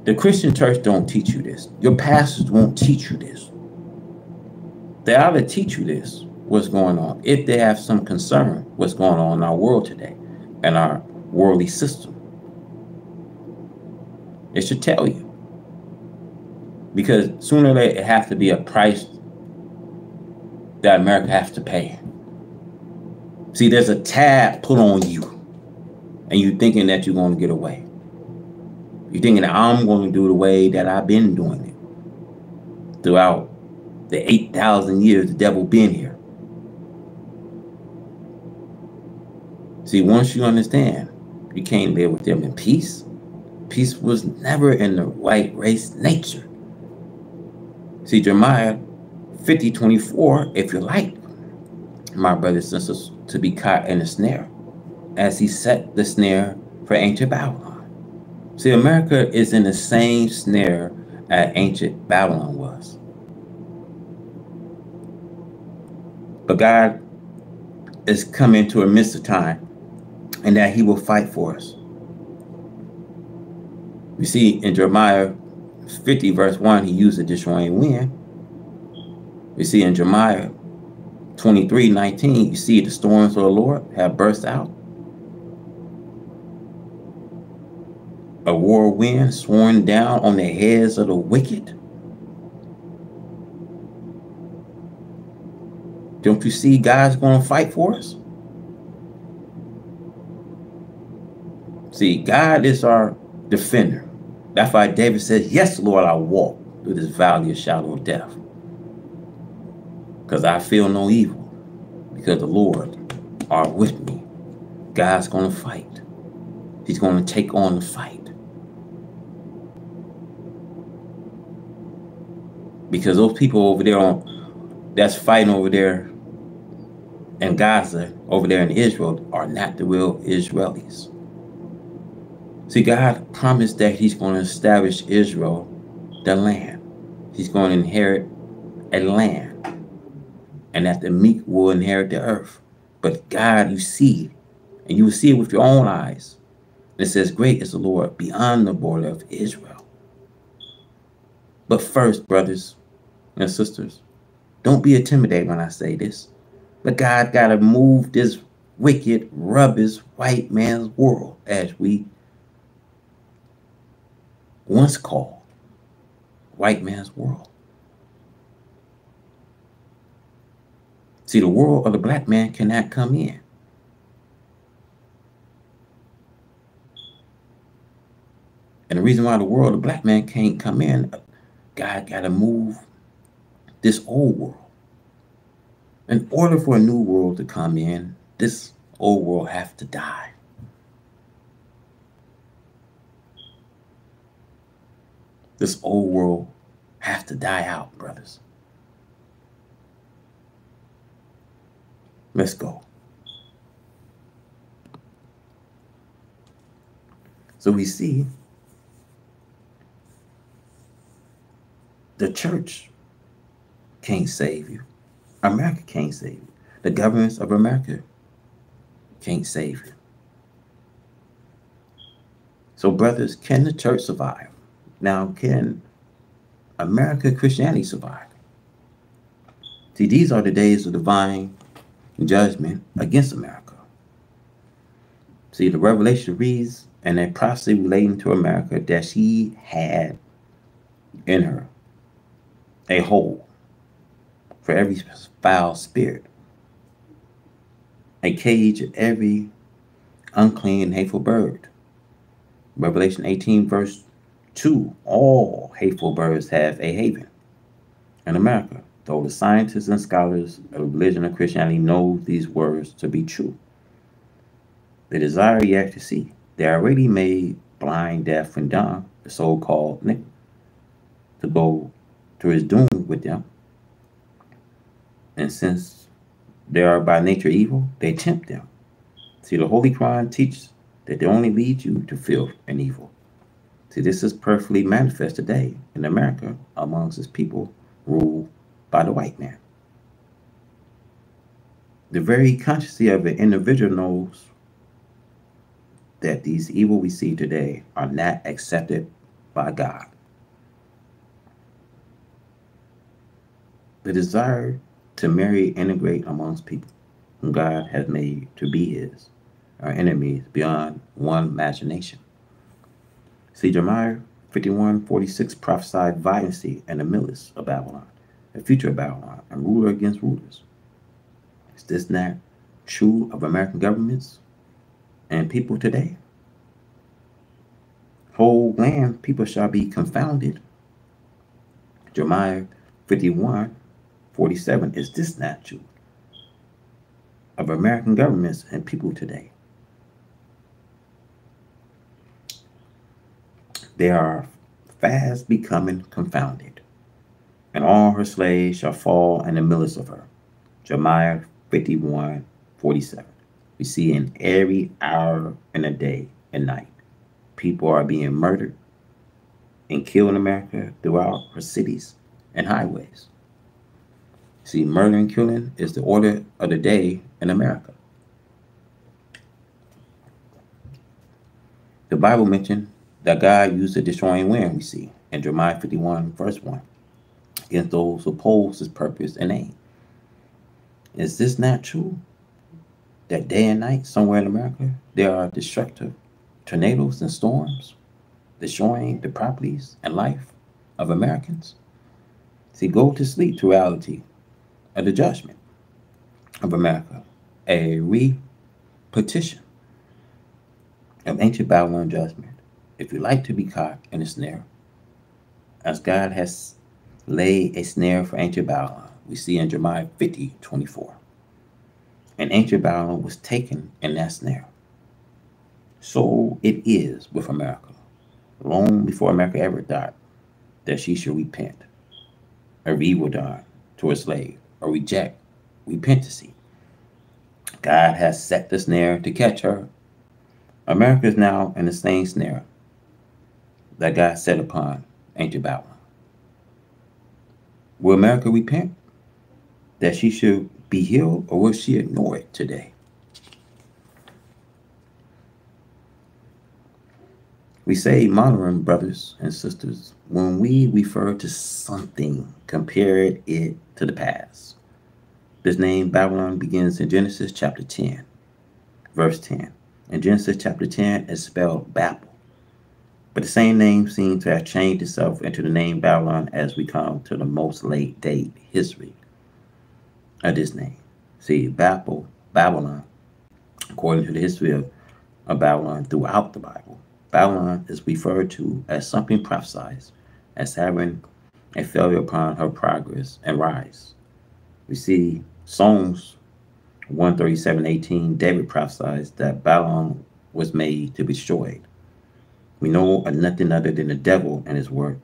S1: the Christian church don't teach you this. Your pastors won't teach you this. They either teach you this, what's going on, if they have some concern what's going on in our world today and our worldly system. It should tell you. Because sooner or later, it has to be a price that America has to pay. See, there's a tab put on you, and you're thinking that you're going to get away. You're thinking that I'm going to do the way that I've been doing it throughout the 8,000 years the devil been here. See, once you understand, you can't live with them in peace. Peace was never in the white race nature. See, Jeremiah 50:24, if you like, my brothers and sisters, to be caught in a snare, as he set the snare for ancient Babylon. See, America is in the same snare as ancient Babylon was. But God is coming to a midst of time, and that he will fight for us. We see in Jeremiah 50 verse 1, he used a destroying wind. We see in Jeremiah 23:19, you see the storms of the Lord have burst out. A war wind sworn down on the heads of the wicked. Don't you see God's going to fight for us? See, God is our defender. That's why David says, yes, Lord, I walk through this valley of shadow of death. Because I feel no evil, because the Lord are with me. God's going to fight. He's going to take on the fight. Because those people over there that's fighting over there in Gaza, over there in Israel, are not the real Israelis. See, God promised that He's going to establish Israel, the land. He's going to inherit a land, and that the meek will inherit the earth. But God, you see, and you will see it with your own eyes. It says, great is the Lord beyond the border of Israel. But first, brothers and sisters, don't be intimidated when I say this. But God got to move this wicked, rubbish, white man's world, as we once called white man's world. See, the world of the black man cannot come in. And the reason why the world of the black man can't come in, God got to move this old world. In order for a new world to come in, this old world has to die. This old world has to die out, brothers. Let's go. So we see the church can't save you. America can't save you. The governments of America can't save you. So, brothers, can the church survive? Now, can American Christianity survive? See, these are the days of divine judgment against America. See, the Revelation reads, and a prophecy relating to America, that she had in her a hole for every foul spirit, a cage of every unclean and hateful bird. Revelation 18 verse 2, all hateful birds have a haven in America, though the scientists and scholars of the religion of Christianity know these words to be true. They desire yet to see. They already made blind, deaf, and dumb, the so-called Nick, to go to his doom with them. And since they are by nature evil, they tempt them. See, the Holy Quran teaches that they only lead you to filth and evil. See, this is perfectly manifest today in America amongst its people ruled by the white man. The very consciousness of an individual knows that these evil we see today are not accepted by God. The desire to marry, integrate amongst people whom God has made to be His are enemies beyond one imagination. See, Jeremiah 51:46 prophesied violency and the milice of Babylon, the future of Babylon, and ruler against rulers. Is this not true of American governments and people today? Whole land people shall be confounded. Jeremiah 51:47, is this not true of American governments and people today? They are fast becoming confounded, and all her slaves shall fall in the midst of her. Jeremiah 51:47. We see in every hour in the day and night, people are being murdered and killed in America throughout her cities and highways. See, murder and killing is the order of the day in America. The Bible mentioned that God used a destroying wind, we see in Jeremiah 51 verse 1, against those who oppose His purpose and aim. Is this not true? That day and night, somewhere in America, there are destructive tornadoes and storms, destroying the properties and life of Americans. See, go to sleep to reality of the judgment of America, a repetition of ancient Babylon judgment. If you like to be caught in a snare, as God has laid a snare for ancient Babylon. We see in Jeremiah 50:24. And ancient Babylon was taken in that snare. So it is with America. Long before America ever thought that she should repent of evil done to a slave or reject repentancy. God has set the snare to catch her. America is now in the same snare that God set upon ancient Babylon. Will America repent that she should be healed, or will she ignore it today? We say modern brothers and sisters when we refer to something, compare it to the past. This name Babylon begins in Genesis chapter 10, verse 10. In Genesis chapter 10 is spelled Babel. But the same name seems to have changed itself into the name Babylon as we come to the most late date history of this name. See, Babylon, according to the history of Babylon throughout the Bible, Babylon is referred to as something prophesied as having a failure upon her progress and rise. We see Psalms 137:18, David prophesies that Babylon was made to be destroyed. We know of nothing other than the devil and his work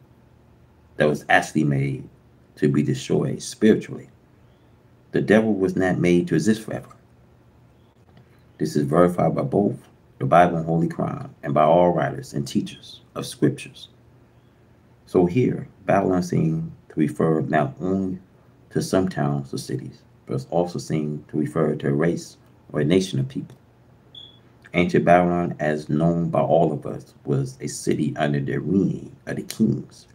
S1: that was actually made to be destroyed spiritually. The devil was not made to exist forever. This is verified by both the Bible and Holy Quran and by all writers and teachers of scriptures. So here, Babylon seems to refer not only to some towns or cities, but it's also seen to refer to a race or a nation of people. Ancient Babylon, as known by all of us, was a city under the reign of the kings.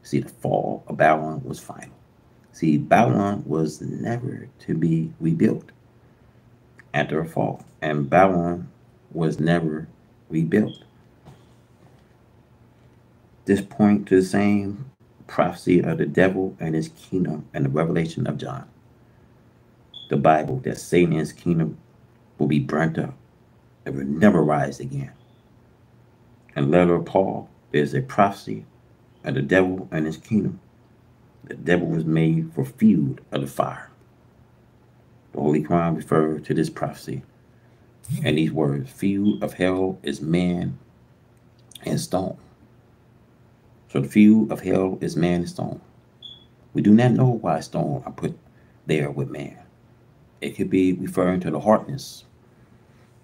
S1: See, the fall of Babylon was final. See, Babylon was never to be rebuilt after a fall, and Babylon was never rebuilt. This point to the same prophecy of the devil and his kingdom and the revelation of John. The Bible that Satan and his kingdom will be burnt up. It will never rise again. In the letter of Paul, there's a prophecy of the devil and his kingdom. The devil was made for fuel of the fire. The Holy Quran refers to this prophecy and these words: fuel of hell is man and stone. So the fuel of hell is man and stone. We do not know why stone are put there with man. It could be referring to the hardness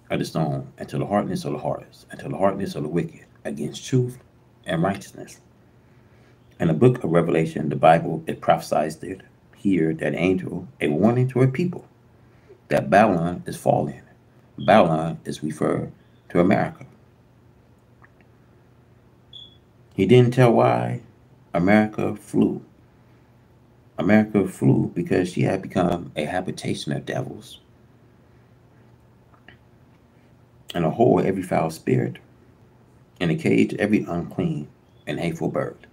S1: of the stone, and to the hardness of the hearts, and to the hardness of the wicked against truth and righteousness. In the book of Revelation, the Bible, it prophesies that here that angel, a warning to a people that Babylon is falling. Babylon is referred to America. He didn't tell why America flew. America flew because she had become a habitation of devils and a hole of every foul spirit, and a cage of every unclean and hateful bird.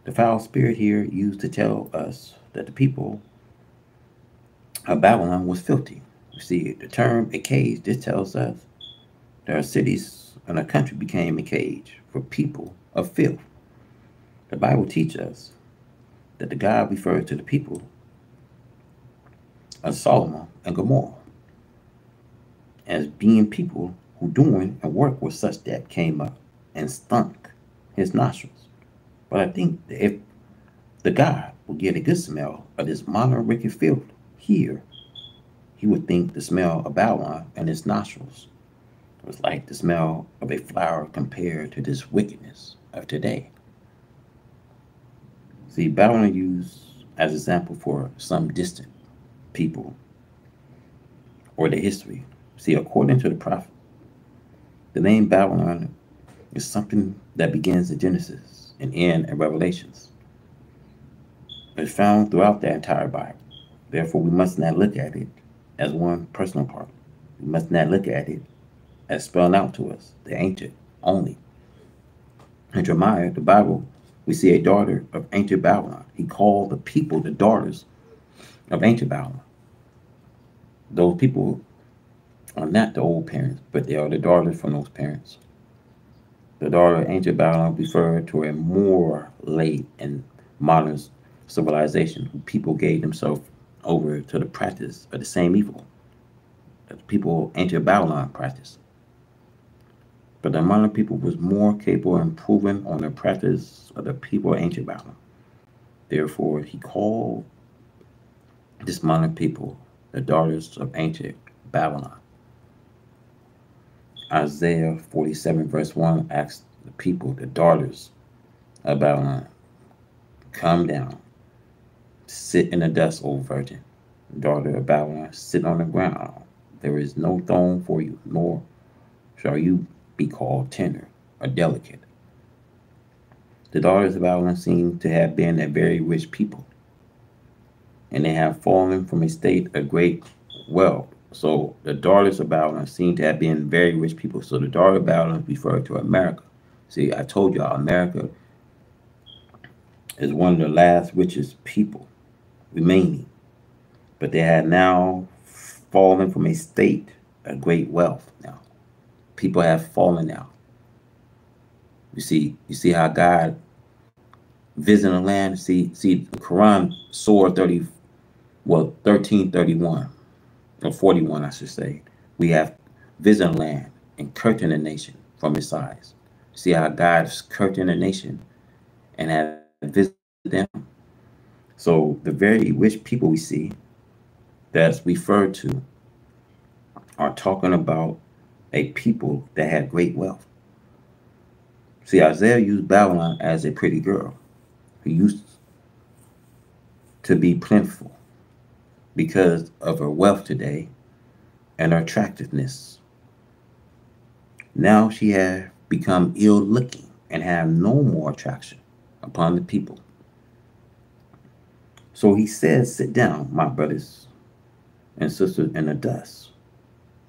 S1: The foul spirit here used to tell us that the people of Babylon was filthy. You see, the term a cage, this tells us that our cities and our country became a cage for people of filth. The Bible teaches us that the God refers to the people of Solomon and Gomorrah as being people who doing and work with such that came up and stunk his nostrils. But I think that if the God would get a good smell of this modern wicked filth here, he would think the smell of Babylon and his nostrils was like the smell of a flower compared to this wickedness of today. See, Babylon used as an example for some distant people or the history. See, according to the prophet, the name Babylon is something that begins in Genesis and ends in Revelations. It's found throughout the entire Bible. Therefore, we must not look at it as one personal part. We must not look at it as spelled out to us, the ancient only. In Jeremiah, the Bible, we see a daughter of ancient Babylon. He called the people the daughters of ancient Babylon. Those people are not the old parents, but they are the daughters from those parents. The daughter of ancient Babylon referred to a more late and modern civilization who people gave themselves over to the practice of the same evil that the people of ancient Babylon practiced. But the modern people was more capable of improving on the practice of the people of ancient Babylon. Therefore, he called this modern people the daughters of ancient Babylon. Isaiah 47 verse 1 asks the people, the daughters of Babylon, come down, sit in the dust, O virgin. Daughter of Babylon, sit on the ground. There is no throne for you, nor shall you be called tender or delicate. The daughters of Babylon seem to have been a very rich people, and they have fallen from a state of great wealth. So the daughters of Babylon seem to have been very rich people. So the daughter of Babylon referred to America. See, I told y'all America is one of the last richest people remaining, but they had now fallen from a state of great wealth. Now, people have fallen now. You see how God visiting the land. See the Quran, Surah 1331 or 41, I should say. We have visiting the land and curtain the nation from his sides. See how God's curtain the nation and have visited them. So the very rich people we see that's referred to are talking about a people that had great wealth. See, Isaiah used Babylon as a pretty girl who used to be plentiful because of her wealth today and her attractiveness. Now she has become ill looking and have no more attraction upon the people. So he says, sit down, my brothers and sisters, in the dust.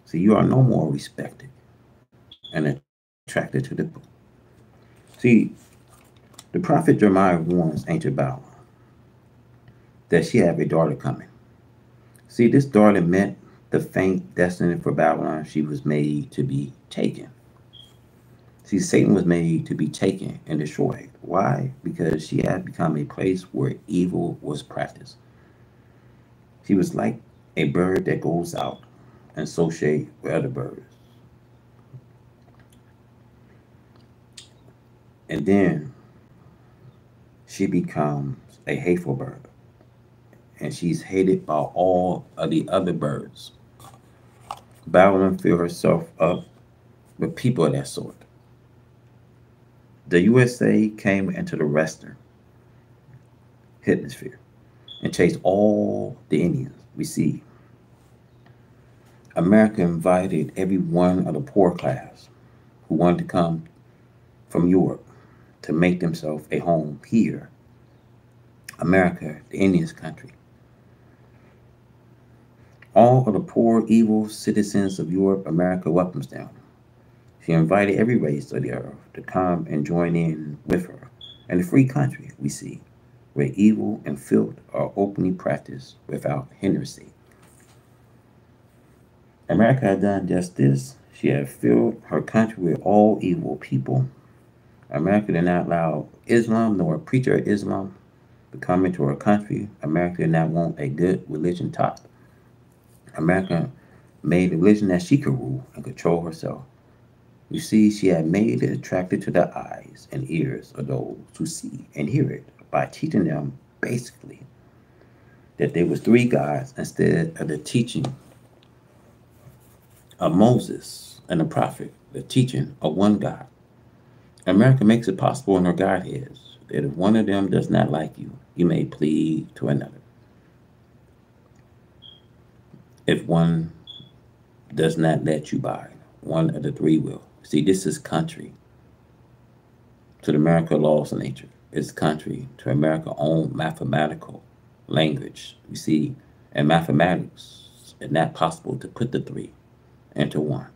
S1: See, you are no more respected and attracted to the people. See, the prophet Jeremiah warns ancient Babylon that she have a daughter coming. See, this daughter meant the fate destined for Babylon. She was made to be taken. See, Satan was made to be taken and destroyed. Why? Because she had become a place where evil was practiced. She was like a bird that goes out and associate with other birds. And then she becomes a hateful bird. And she's hated by all of the other birds. Babylon filled herself up with people of that sort. The USA came into the Western hemisphere and chased all the Indians we see. America invited every one of the poor class who wanted to come from Europe to make themselves a home here. America, the Indians' country. All of the poor, evil citizens of Europe, America welcomes them. She invited every race of the earth to come and join in with her in a free country we see, where evil and filth are openly practiced without hindrance. America had done just this. She had filled her country with all evil people. America did not allow Islam nor a preacher of Islam to come into her country. America did not want a good religion taught. America made a religion that she could rule and control herself. You see, she had made it attractive to the eyes and ears of those who see and hear it by teaching them basically that there was three gods instead of the teaching of Moses and the prophet, the teaching of one God. America makes it possible in her Godheads that if one of them does not like you, you may plead to another. If one does not let you by, one of the three will. See, this is country to the America laws of nature. It's country to America own mathematical language. You see, in mathematics, it's not possible to put the three into one.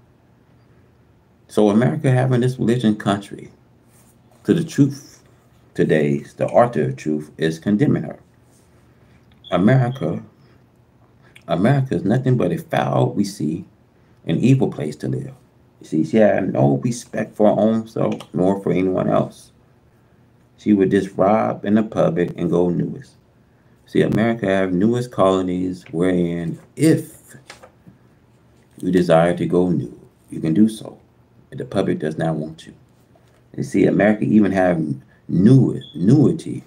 S1: So America having this religion country to the truth today, the author of truth is condemning her. America is nothing but a foul we see, an evil place to live. You see, she had no respect for her own self nor for anyone else. She would just rob in the public and go newest. See, America have newest colonies wherein if you desire to go new, you can do so. But the public does not want you. You see, America even have newity.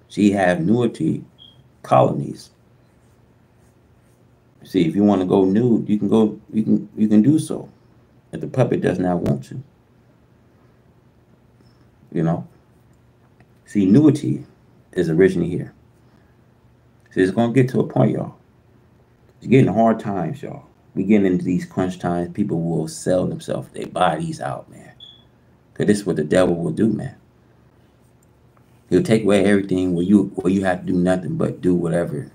S1: She have newity colonies. See, if you want to go new, you can go. You can do so. If the public does not want you, you know. See, newity is originally here. See, it's gonna get to a point, y'all. It's getting hard times, y'all. We getting into these crunch times. People will sell themselves. They buy these out, man. Cause this is what the devil will do, man. He'll take away everything where you have to do nothing but do whatever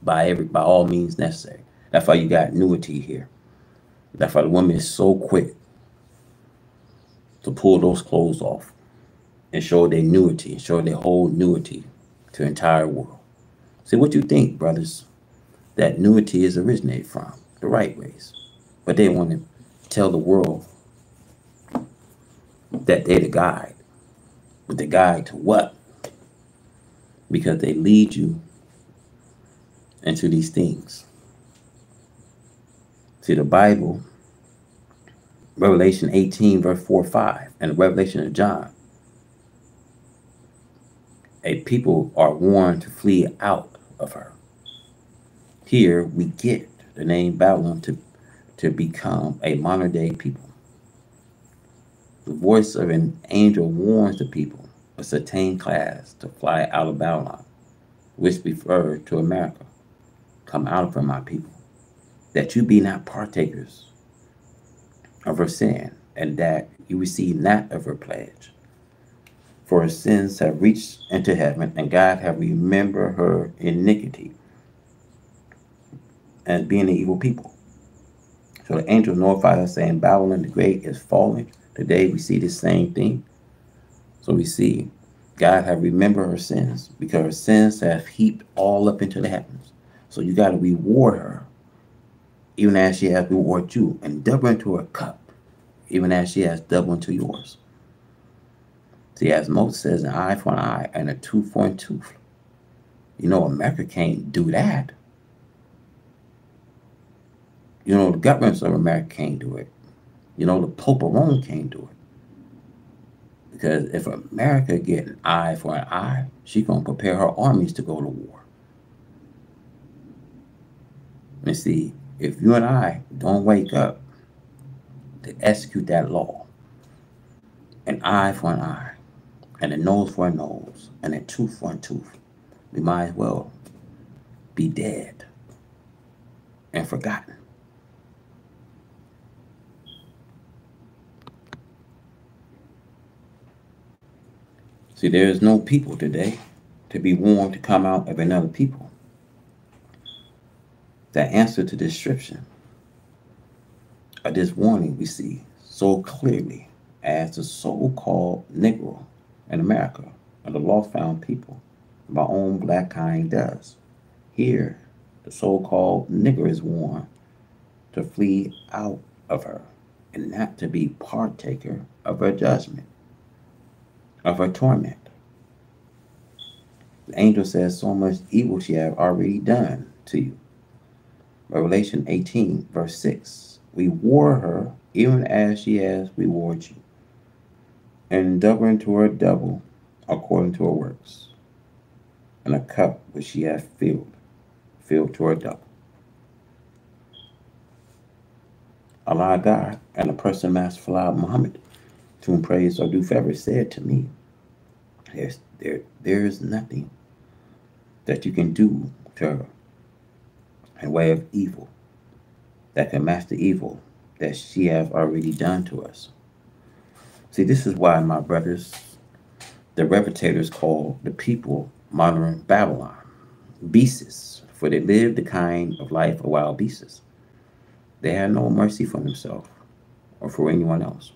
S1: by all means necessary. That's why you got nudity here. That's why the woman is so quick to pull those clothes off and show their nudity and show their whole nudity to the entire world. See what you think, brothers, that nudity is originated from the right ways. But they want to tell the world that they're the guide. But the guide to what? Because they lead you into these things. See, the Bible, Revelation 18, verse 4, 5, and the Revelation of John, a people are warned to flee out of her. Here we get the name Babylon to become a modern day people. The voice of an angel warns the people of certain class to fly out of Babylon, which refer to America. Come out of her, my people, that you be not partakers of her sin, and that you receive not of her pledge. For her sins have reached into heaven, and God have remembered her iniquity as being an evil people. So the angel notified us saying Babylon the Great is falling. Today we see the same thing. So we see God have remembered her sins because her sins have heaped all up into the heavens. So you got to reward her even as she has rewarded you, and double into her cup even as she has doubled into yours. See, as Moses says, an eye for an eye and a tooth for a tooth. You know, America can't do that. You know, the governments of America can't do it. You know, the Pope of Rome can't do it. Because if America get an eye for an eye, she's going to prepare her armies to go to war. And see, if you and I don't wake up to execute that law, an eye for an eye, and a nose for a nose, and a tooth for a tooth, we might as well be dead and forgotten. See, there is no people today to be warned to come out of another people that answer to the description of this warning we see so clearly as the so-called Negro in America, or the lost found people, my own black kind does. Here, the so-called nigger is warned to flee out of her and not to be partaker of her judgment, of her torment. The angel says so much evil she have already done to you. Revelation 18, verse 6. Reward her even as she has rewarded you, and double into her double according to her works, and a cup which she hath filled to her double. Allah God and the person Master Fala Muhammad, to whom praise or due favor, said to me, there is nothing that you can do to her in way of evil that can match the evil that she has already done to us. See, this is why, my brothers, the reputators call the people modern Babylon beasts, for they live the kind of life of wild beasts. They have no mercy for themselves or for anyone else.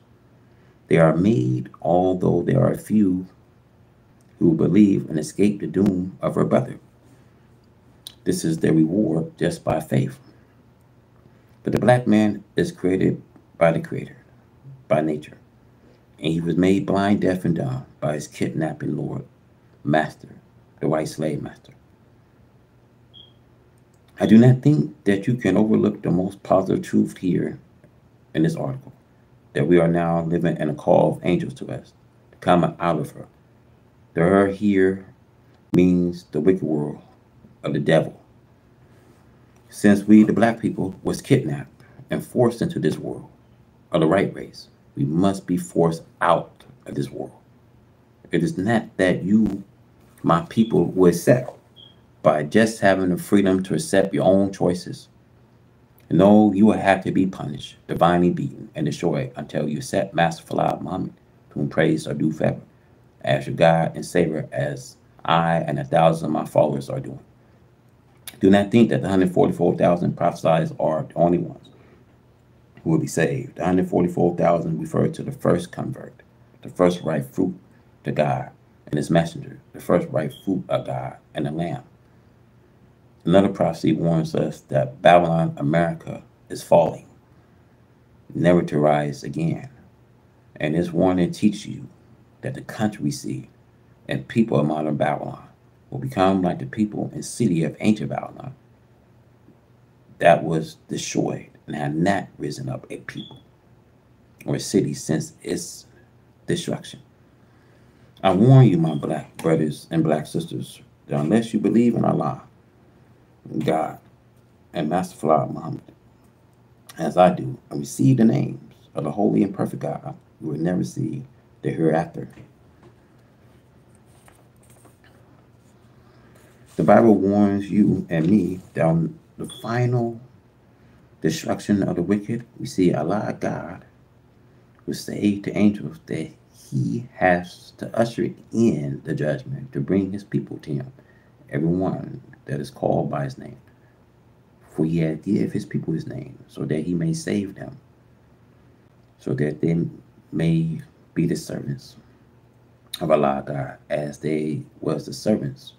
S1: They are made, although there are few who believe and escape the doom of her brother. This is their reward just by faith. But the black man is created by the Creator. by nature, and he was made blind, deaf, and dumb by his kidnapping lord, master, the white slave master. I do not think that you can overlook the most positive truth here in this article, that we are now living in a call of angels to us to come out of her. The her here means the wicked world of the devil. Since we, the black people, was kidnapped and forced into this world of the right race, we must be forced out of this world. It is not that you, my people, will accept by just having the freedom to accept your own choices. No, you will have to be punished, divinely beaten, and destroyed until you accept Master Fard Muhammad, to whom praise are due forever, as your God and Savior, as I and 1,000 of my followers are doing. Do not think that the 144,000 prophesied are the only ones who will be saved. The 144,000 refer to the first convert, the first right fruit to God and his messenger, the first right fruit of God and the Lamb. Another prophecy warns us that Babylon, America, is falling, never to rise again. And this warning teaches you that the country we see and people of modern Babylon will become like the people and city of ancient Babylon that was destroyed and had not risen up a people or a city since its destruction. I warn you, my black brothers and black sisters, that unless you believe in Allah, God, and Master Fard Muhammad, as I do, and receive the names of the holy and perfect God, you will never see the hereafter. The Bible warns you and me that on the final destruction of the wicked, we see Allah, God, who say to angels that he has to usher in the judgment to bring his people to him, everyone that is called by his name. For he had give his people his name, so that he may save them, so that they may be the servants of Allah God, as they was the servants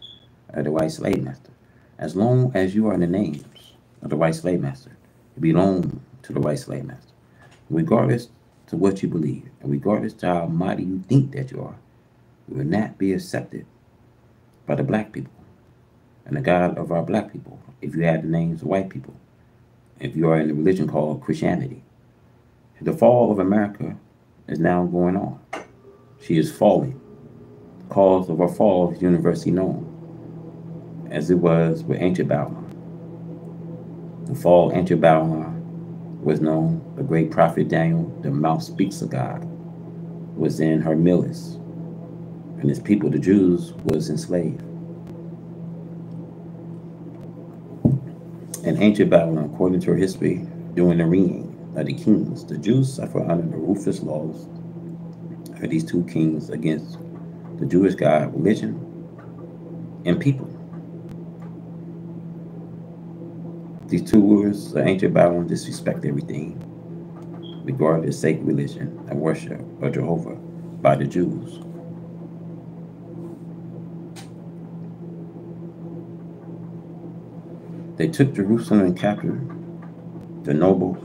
S1: of the white slave master. As long as you are in the names of the white slave master, you belong to the white slave master. Regardless to what you believe, and regardless to how mighty you think that you are, you will not be accepted by the black people and the God of our black people if you have the names of white people, if you are in the religion called Christianity. The fall of America is now going on. She is falling. The cause of her fall is universally known, as it was with ancient Babylon. The fall of ancient Babylon was known. The great prophet Daniel, the mouth speaks of God, was in her midst, and his people, the Jews, was enslaved. In ancient Babylon, according to her history, during the reign of the kings, the Jews suffered under the ruthless laws of these two kings against the Jewish God, religion, and people. These two rulers of ancient Babylon disrespect everything, regarded as sacred religion and worship of Jehovah by the Jews. They took Jerusalem and captured the nobles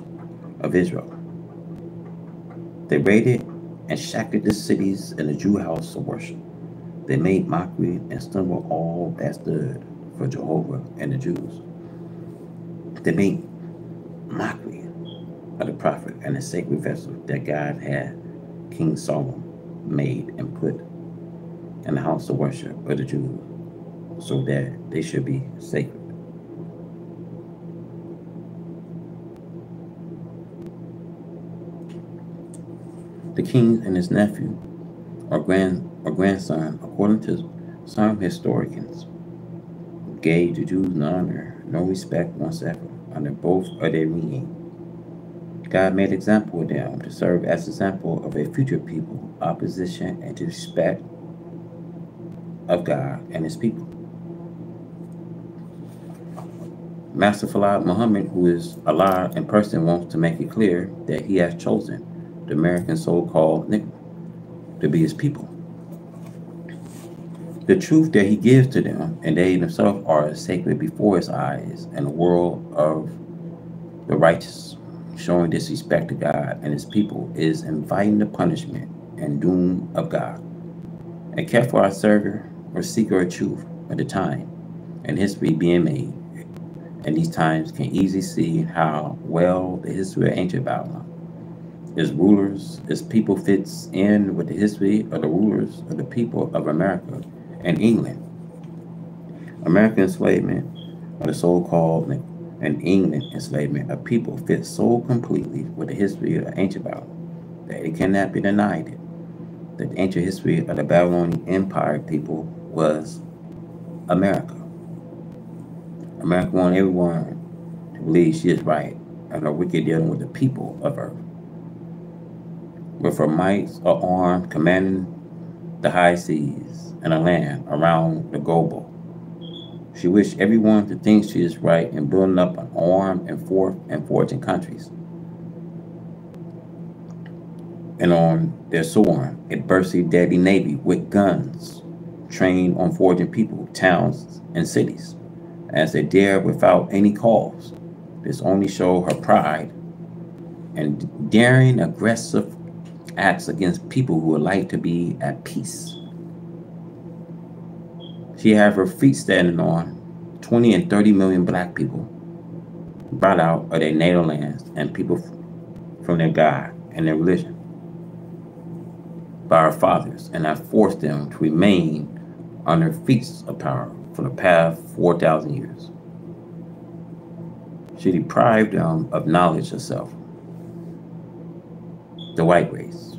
S1: of Israel. They raided and shackled the cities and the Jew house of worship. They made mockery and stumbled all that stood for Jehovah and the Jews. They made mockery of the prophet and the sacred vessel that God had King Solomon made and put in the house of worship of the Jews, so that they should be sacred. The king and his nephew or grandson, according to some historians, gave the Jews no honor, no respect whatsoever under both of their reign. God made example of them to serve as example of a future people, opposition and disrespect of God and his people. Master Fard Muhammad, who is Allah in person, wants to make it clear that he has chosen the American so-called Negro to be his people. The truth that he gives to them, and they themselves are sacred before his eyes and the world of the righteous, showing disrespect to God and his people, is inviting the punishment and doom of God. And kept for our Savior or seeker of truth at the time and history being made. And these times can easily see how well the history of ancient Babylon, its rulers, its people fits in with the history of the rulers of the people of America and England. American enslavement, or the so-called and England enslavement of people fits so completely with the history of ancient Babylon that it cannot be denied that the ancient history of the Babylonian Empire people was America. America wants everyone to believe she is right and are wicked dealing with the people of earth. With her might or arm commanding the high seas and the land around the globe. She wished everyone to think she is right in building up an armed and forging countries. And on their soaring, it bursty deadly navy with guns trained on forging people, towns, and cities, as they dare without any cause. This only show her pride and daring aggressive acts against people who would like to be at peace. She had her feet standing on 20 and 30 million black people brought out of their native lands and people from their God and their religion by our fathers, and have forced them to remain on their feet of power for the past 4,000 years. She deprived them of knowledge herself, the white race,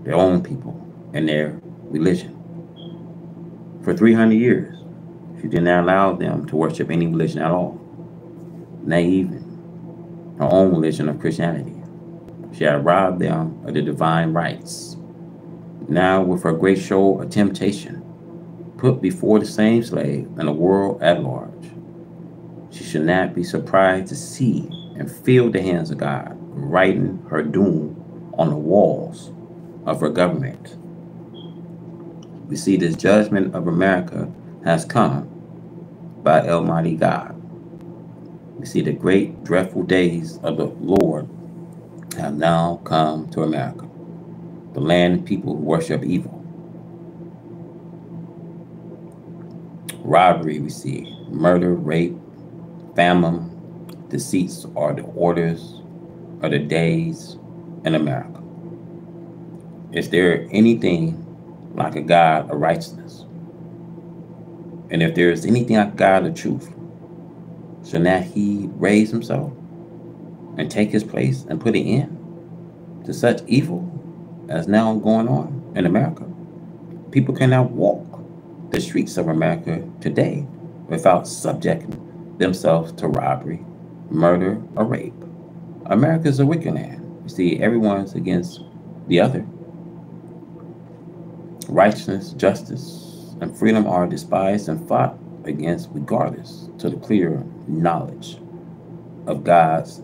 S1: their own people, and their religion. For 300 years, she did not allow them to worship any religion at all, not even her own religion of Christianity. She had robbed them of their divine rights. Now, with her great show of temptation put before the same slave and the world at large, she should not be surprised to see and feel the hands of God writing her doom on the walls of her government. We see this judgment of America has come by Almighty God. We see the great dreadful days of the Lord have now come to America, the land and people who worship evil. Robbery we see, murder, rape, famine, deceits are the orders of the days in America. Is there anything like a God of righteousness? And if there is anything like a God of truth, shall not he raise himself and take his place and put an end to such evil as now going on in America? People cannot walk the streets of America today without subjecting themselves to robbery, murder, or rape. America is a wicked land. You see, everyone's against the other. Righteousness, justice, and freedom are despised and fought against regardless to the clear knowledge of God's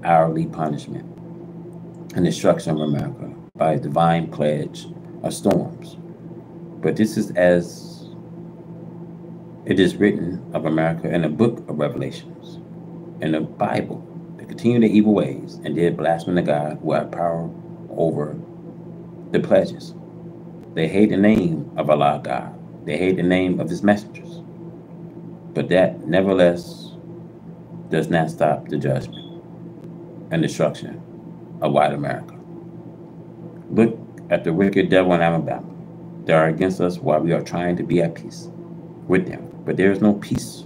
S1: hourly punishment and destruction of America by a divine pledge of storms. But this is as it is written of America in the book of Revelations, in the Bible, to continue their evil ways and did blaspheme the God who had power over the pledges. They hate the name of Allah God. They hate the name of his messengers. But that nevertheless does not stop the judgment and destruction of white America. Look at the wicked devil in Alabama. They are against us while we are trying to be at peace with them. But there is no peace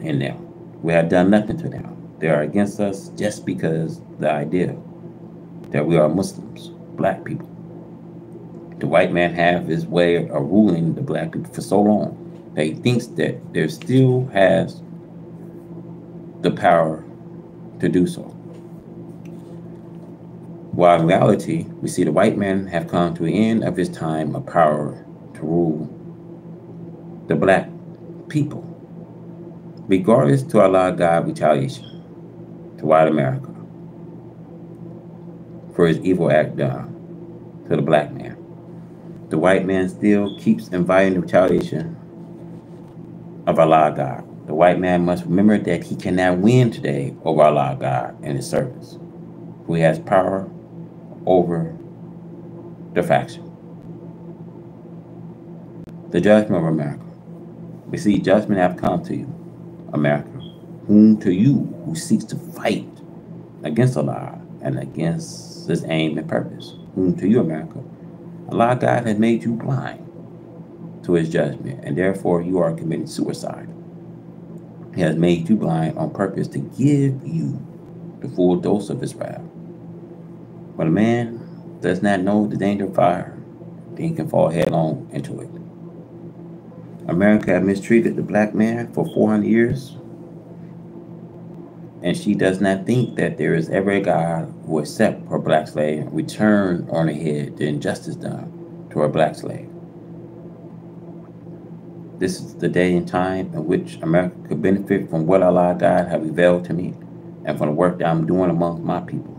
S1: in them. We have done nothing to them. They are against us just because the idea that we are Muslims, black people. The white man have his way of ruling the black people for so long that he thinks that there still has the power to do so. While in reality, we see the white man have come to the end of his time of power to rule the black people, regardless to Allah God retaliation to white America for his evil act done to the black man. The white man still keeps inviting the retaliation of Allah God, The white man must remember that he cannot win today over Allah God and his servants, who has power over the faction. The judgment of America. We see judgment have come to you, America, whom to you who seeks to fight against Allah and against his aim and purpose. Whom to you, America, Allah God has made you blind to his judgment, and therefore you are committing suicide. He has made you blind on purpose to give you the full dose of his wrath. When a man does not know the danger of fire, then he can fall headlong into it. America has mistreated the black man for 400 years, and she does not think that there is ever a God who will accept her black slave and return on her head the injustice done to her black slave. This is the day and time in which America could benefit from what Allah God have revealed to me and from the work that I'm doing among my people,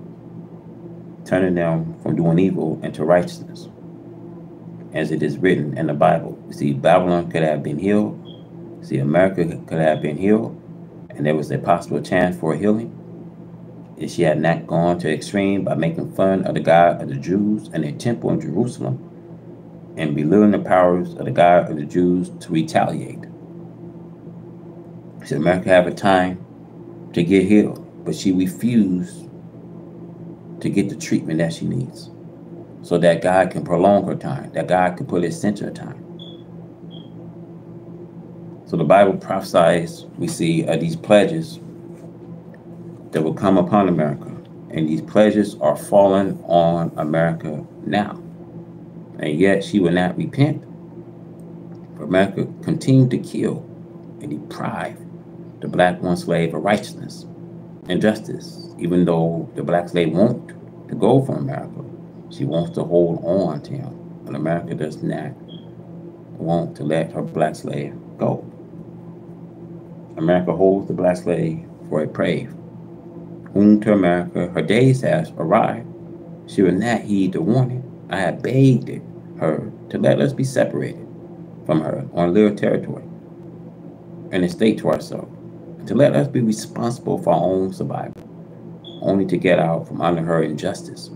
S1: turning them from doing evil into righteousness. As it is written in the Bible, you see, Babylon could have been healed. See, America could have been healed, and there was a possible chance for a healing if she had not gone to extreme by making fun of the God of the Jews and their temple in Jerusalem, and belittling the powers of the God of the Jews to retaliate. See, America have a time to get healed, but she refused to get the treatment that she needs, so that God can prolong her time, that God can put his center of time. So the Bible prophesies, we see, these pledges that will come upon America, and these pledges are falling on America now. And yet she will not repent. For America continued to kill and deprive the black one slave of righteousness and justice, even though the black slave wants to go from America. She wants to hold on to him, but America does not want to let her black slave go. America holds the black slave for a prey, whom to America her days has arrived. She will not heed the warning. I have begged her to let us be separated from her on little territory and a state to ourselves, and to let us be responsible for our own survival, only to get out from under her injustice.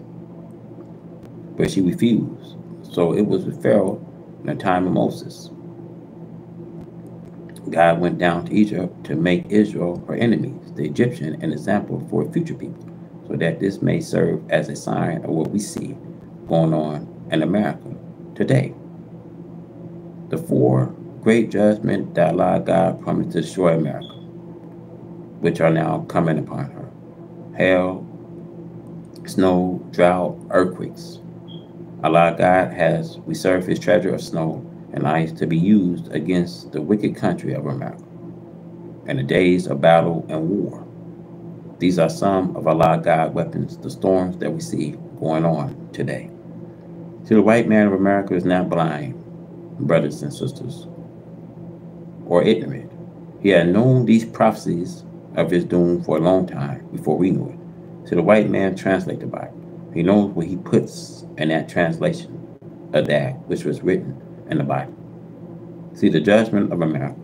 S1: But she refused. So it was with Pharaoh in the time of Moses. God went down to Egypt to make Israel her enemies, the Egyptian, an example for future people, so that this may serve as a sign of what we see going on in America today. The four great judgments that Allah God promised to destroy America, which are now coming upon her: hail, snow, drought, earthquakes. Allah God has reserved his treasure of snow and ice to be used against the wicked country of America in the days of battle and war. These are some of Allah God's weapons, the storms that we see going on today. See, the white man of America is not blind, brothers and sisters, or ignorant. He had known these prophecies of his doom for a long time before we knew it. See, the white man translates the Bible. He knows what he puts in that translation of that which was written in the Bible. See, the judgment of America.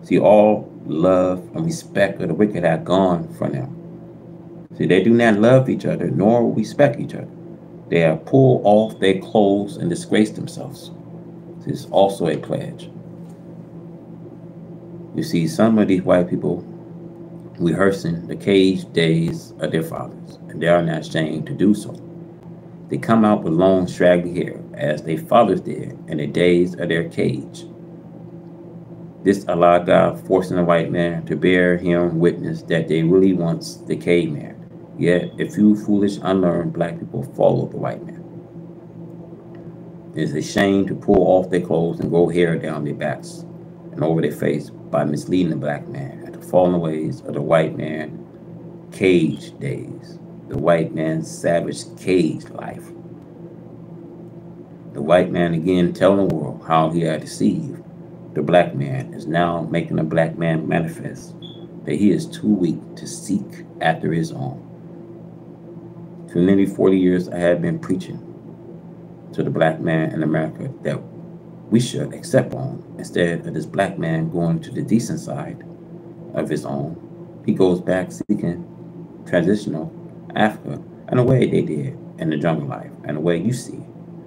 S1: See, all love and respect of the wicked have gone from them. See, they do not love each other nor respect each other. They have pulled off their clothes and disgraced themselves. This is also a pledge. You see, some of these white people rehearsing the cage days of their fathers, and they are not ashamed to do so. They come out with long, straggly hair, as their fathers did in the days of their cage. This Allah God forcing the white man to bear him witness that they really wants the caveman. Yet a few foolish, unlearned black people follow the white man. It is a shame to pull off their clothes and grow hair down their backs and over their face by misleading the black man at the fallen ways of the white man cage days, the white man's savage cage life. The white man again telling the world how he had deceived the black man is now making the black man manifest that he is too weak to seek after his own. For nearly 40 years, I have been preaching to the black man in America that we should accept on instead of this black man going to the decent side of his own. He goes back seeking transitional Africa in a way they did in the jungle life, and the way you see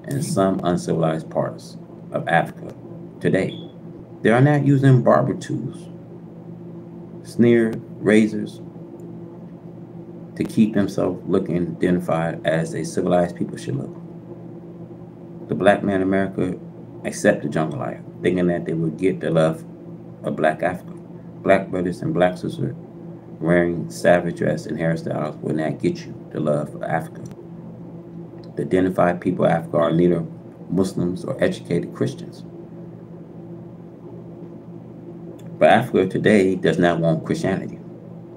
S1: in some uncivilized parts of Africa today. They are not using barber tools, sneer razors to keep themselves looking identified as a civilized people should look. The black man in America accept the jungle life, thinking that they would get the love of black Africa. Black brothers and black sisters wearing savage dress and hairstyles will not get you the love of Africa. The identified people of Africa are neither Muslims or educated Christians. But Africa today does not want Christianity.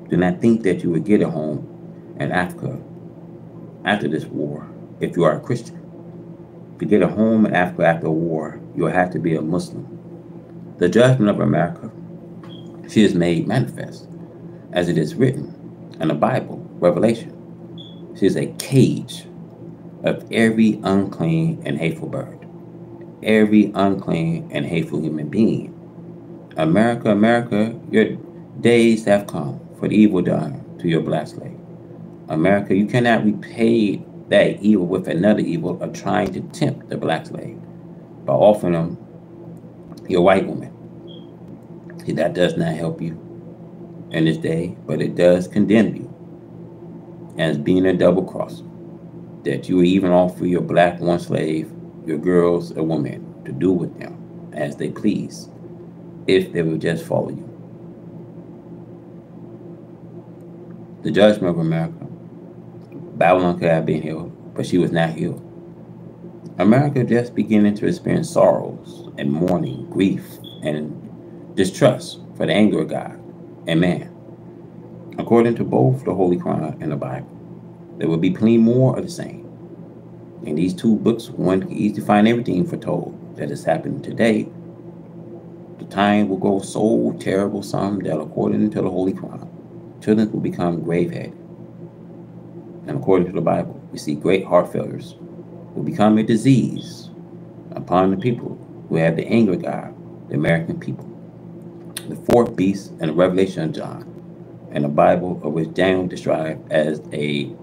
S1: Do not think that you would get a home in Africa after this war if you are a Christian. To get a home in Africa after a war, you'll have to be a Muslim. The judgment of America, she is made manifest, as it is written in the Bible, Revelation. She is a cage of every unclean and hateful bird, every unclean and hateful human being. America, America, your days have come for the evil done to your black slave. America, you cannot repay that evil with another evil of trying to tempt the black slave by offering them your white woman. See, that does not help you in this day, but it does condemn you as being a double crosser. That you even offer your black one slave, your girls or women, to do with them as they please, if they will just follow you. The judgment of America, Babylon could have been healed, but she was not healed. America just beginning to experience sorrows and mourning, grief, and distrust for the anger of God and man. According to both the Holy Quran and the Bible, there will be plenty more of the same. In these two books, one can easily find everything foretold that is happening today. The time will go so terrible, some that according to the Holy Quran, children will become grave-headed. And according to the Bible, we see great heart failures will become a disease upon the people who have the anger of God, the American people. The fourth beast in the Revelation of John, and the Bible of which Daniel described as a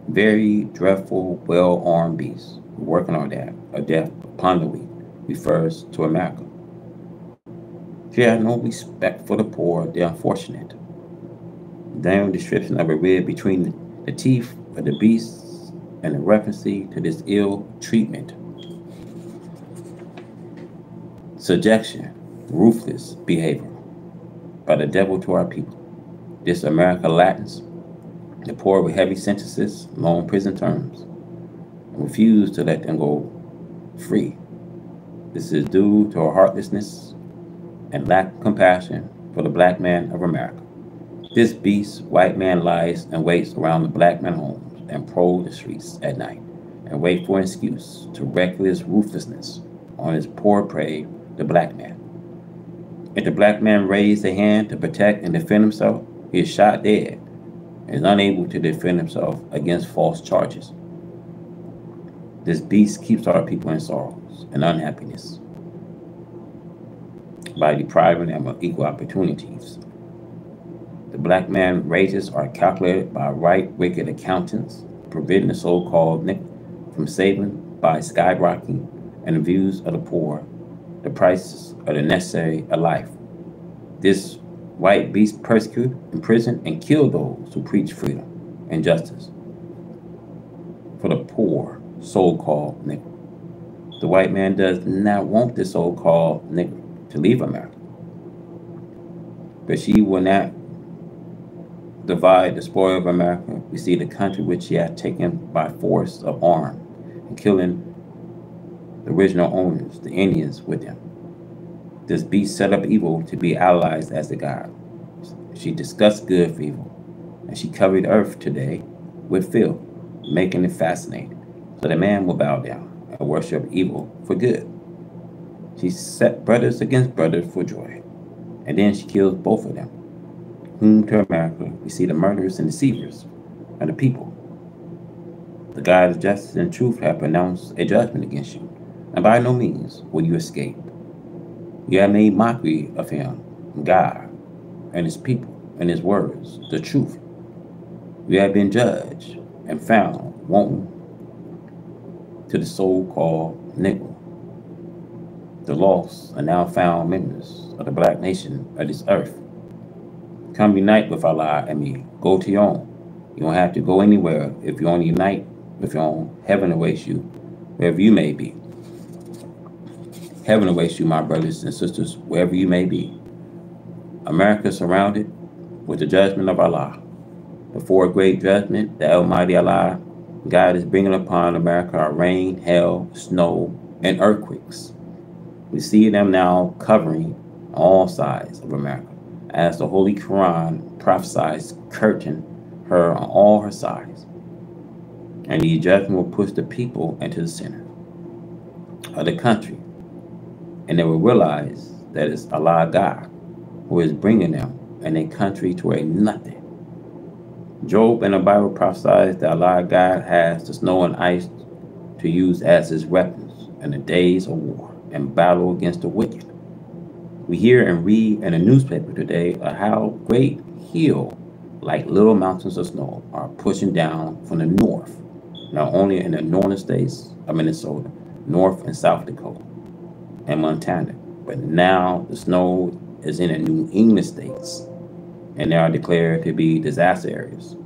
S1: very dreadful, well-armed beast, working on that, a death upon the weak, refers to America. She had no respect for the poor, the unfortunate. Daniel's description of a rib between the teeth of the beast and the reference to this ill treatment, subjection, ruthless behavior by the devil to our people. This America Latins, the poor with heavy sentences, long prison terms, and refuse to let them go free. This is due to our heartlessness and lack of compassion for the black man of America. This beast, white man, lies and waits around the black man homes and prowl the streets at night and wait for an excuse to reckless ruthlessness on his poor prey, the black man. If the black man raised a hand to protect and defend himself, he is shot dead and is unable to defend himself against false charges. This beast keeps our people in sorrows and unhappiness by depriving them of equal opportunities. The black man wages are calculated by right wicked accountants, preventing the so-called nickel from saving by skyrocketing and the views of the poor, the prices of the necessary of life. This white beast persecute, imprison, and kill those who preach freedom and justice for the poor, so-called nigger. The white man does not want the so-called nigger to leave America, but she will not divide the spoil of America. We see the country which she had taken by force of arm and killing the original owners, the Indians, with them. This beast set up evil to be allies as the God. She discussed good for evil, and she covered earth today with filth, making it fascinating, so the man will bow down and worship evil for good. She set brothers against brothers for joy, and then she kills both of them, whom to America we see the murderers and deceivers of the people. The God of justice and truth have pronounced a judgment against you, and by no means will you escape. You have made mockery of him, God, and his people and his words, the truth. We have been judged and found wanting to the so-called Negro. The lost and now found members of the black nation of this earth. Come unite with Allah and me. Go to your own. You don't have to go anywhere if you only unite with your own. Heaven awaits you, wherever you may be. Heaven awaits you, my brothers and sisters, wherever you may be. America is surrounded with the judgment of Allah. Before a great judgment, the Almighty Allah, God is bringing upon America are rain, hail, snow, and earthquakes. We see them now covering all sides of America, as the Holy Quran prophesies curtain her on all her sides. And the judgment will push the people into the center of the country. And they will realize that it's Allah God who is bringing them and a country to a nothing. Job in the Bible prophesies that Allah God has the snow and ice to use as his weapons in the days of war and battle against the wicked. We hear and read in the newspaper today of how great hills, like little mountains of snow, are pushing down from the north, not only in the northern states of Minnesota, North and South Dakota, and Montana, but now the snow is in the New England states, and they are declared to be disaster areas.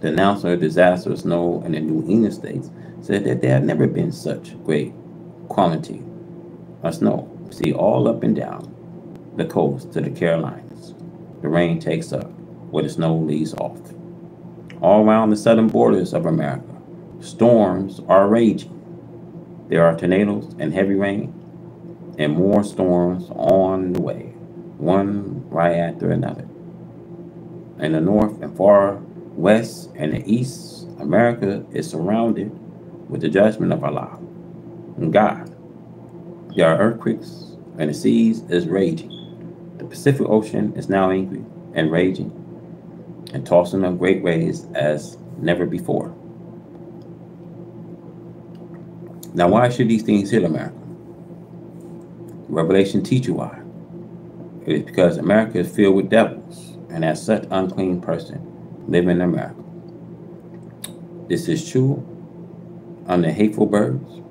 S1: The announcer of disaster snow in the New England states said that there had never been such great quantity of snow. See, all up and down the coast to the Carolinas, the rain takes up where the snow leaves off. All around the southern borders of America, storms are raging. There are tornadoes and heavy rain, and more storms on the way, one right after another. In the north and far west and the east, America is surrounded with the judgment of Allah and God. There are earthquakes and the seas is raging. The Pacific Ocean is now angry and raging and tossing up great waves as never before. Now, why should these things hit America? Revelation teach you why. It is because America is filled with devils, and as such unclean person living in America. This is true on the hateful birds.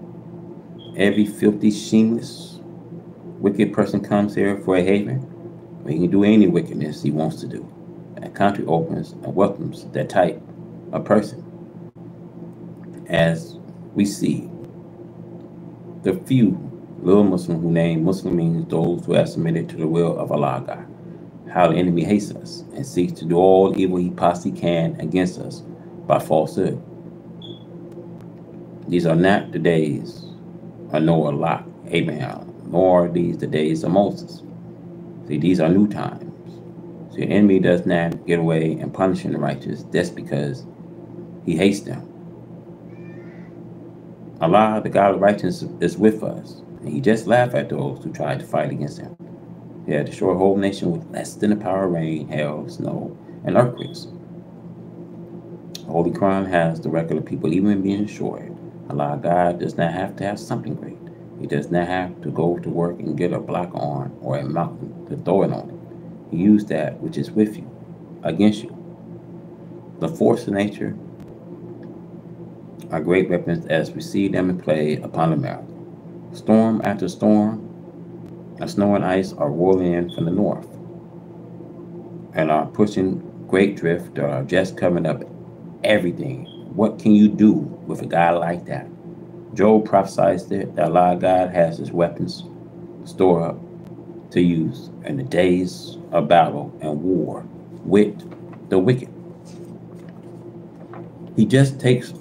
S1: Every filthy, shameless, wicked person comes here for a haven, where he can do any wickedness he wants to do. And country opens and welcomes that type of person. As we see, the few little Muslims who name Muslim means those who have submitted to the will of Allah God. How the enemy hates us and seeks to do all evil he possibly can against us by falsehood. These are not the days of Noah, Lot, Abraham, nor are these the days of Moses. See, these are new times. See, the enemy does not get away and punishing the righteous just because he hates them. Allah, the God of righteousness, is with us, and he just laughed at those who tried to fight against him. He had destroyed a whole nation with less than the power of rain, hail, snow, and earthquakes. The Holy Quran has the record of people even being destroyed. Allah God does not have to have something great. He does not have to go to work and get a block on or a mountain to throw it on it. He used that which is with you, against you. The force of nature are great weapons as we see them in play upon America. Storm after storm, and snow and ice are rolling in from the north and are pushing great drift that are just covering up everything. What can you do with a guy like that? Job prophesies that Allah God has his weapons stored up to use in the days of battle and war with the wicked. He just takes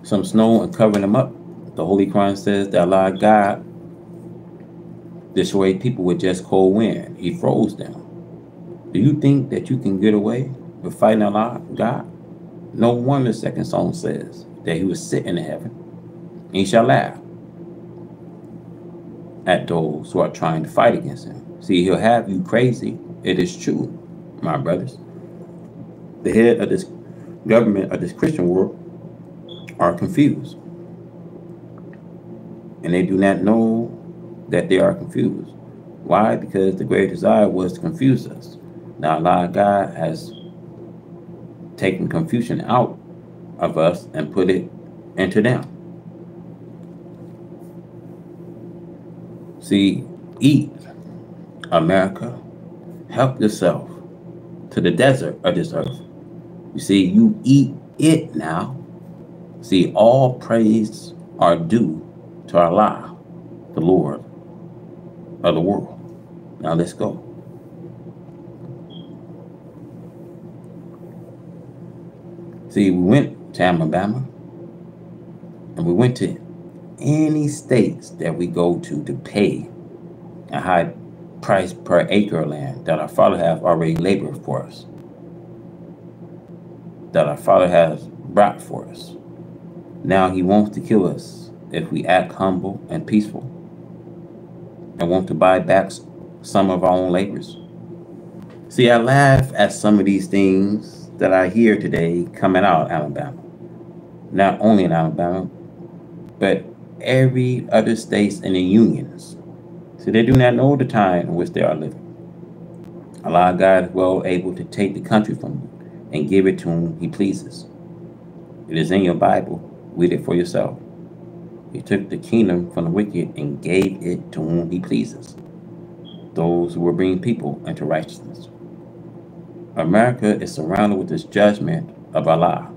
S1: some snow and covering them up. The Holy Quran says that Allah God destroyed people with just cold wind. He froze them. Do you think that you can get away with fighting Allah God? No wonder the second song says that he was sitting in heaven, and he shall laugh at those who are trying to fight against him. See, he'll have you crazy. It is true, my brothers. The head of this government of this Christian world are confused, and they do not know that they are confused. Why? Because the great desire was to confuse us. Now, God has taken confusion out of us and put it into them. See, eat, America, help yourself to the desert of this earth. You see, you eat it now. See, all praise are due to Allah, the Lord of the world. Now let's go. See, we went to Alabama, and we went to any states that we go to pay a high price per acre of land that our Father has already labored for us, that our Father has brought for us. Now He wants to kill us if we act humble and peaceful and want to buy back some of our own labors. See, I laugh at some of these things that I hear today coming out of Alabama. Not only in Alabama, but every other states in the unions. So they do not know the time in which they are living. Allah God is well able to take the country from you and give it to whom He pleases. It is in your Bible. Read it for yourself. He took the kingdom from the wicked and gave it to whom He pleases, those who will bring people into righteousness. America is surrounded with this judgment of Allah,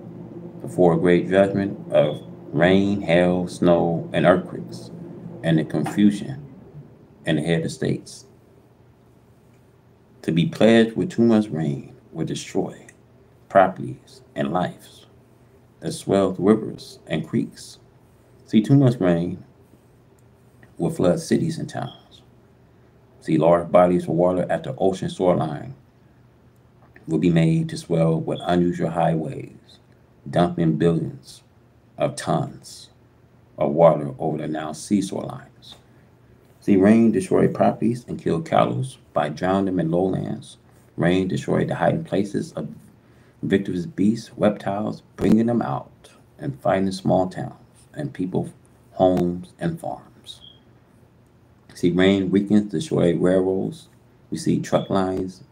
S1: the four great judgment of rain, hail, snow, and earthquakes, and the confusion in the head of states. To be pledged with too much rain will destroy properties and lives, as well as rivers and creeks. See, too much rain will flood cities and towns. See, large bodies of water at the ocean shoreline will be made to swell with unusual high waves, dumping billions of tons of water over the now seashore lines. See, rain destroyed properties and killed cattle by drowning them in lowlands. Rain destroyed the hiding places of victorious beasts, reptiles, bringing them out and fighting small towns and people, homes, and farms. See, rain weakens, destroyed railroads. We see truck lines,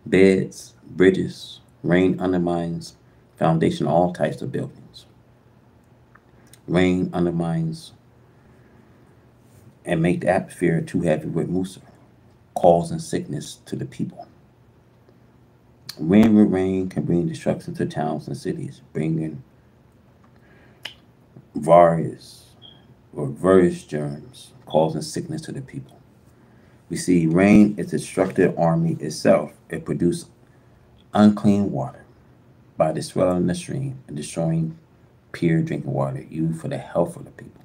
S1: beds, bridges. Rain undermines foundation of all types of buildings. Rain undermines and make the atmosphere too heavy with musa, causing sickness to the people. Wind with rain can bring destruction to towns and cities, bringing various germs, causing sickness to the people. We see rain is a destructive army itself. It produces unclean water by the swelling the stream and destroying pure drinking water used for the health of the people.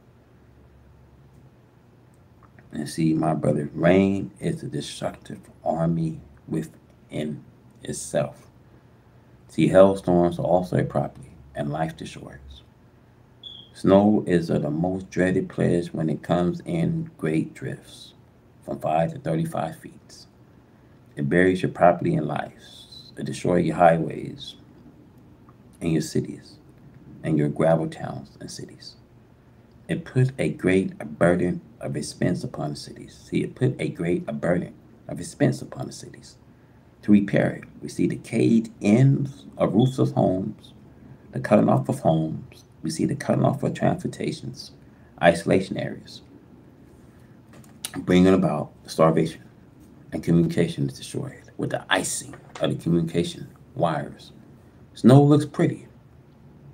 S1: And see, my brother, rain is a destructive army within itself. See, hailstorms are also a property and life destroyers. Snow is the most dreaded pledge when it comes in great drifts, from 5 to 35 feet. It buries your property and lives. It destroys your highways and your cities and your gravel towns and cities. It put a great burden of expense upon the cities. See, it put a great burden of expense upon the cities to repair it. We see the caved ends of roofs of homes, the cutting off of homes. We see the cutting off of transportations, isolation areas, bringing about starvation, and communication is destroyed with the icing of the communication wires. Snow looks pretty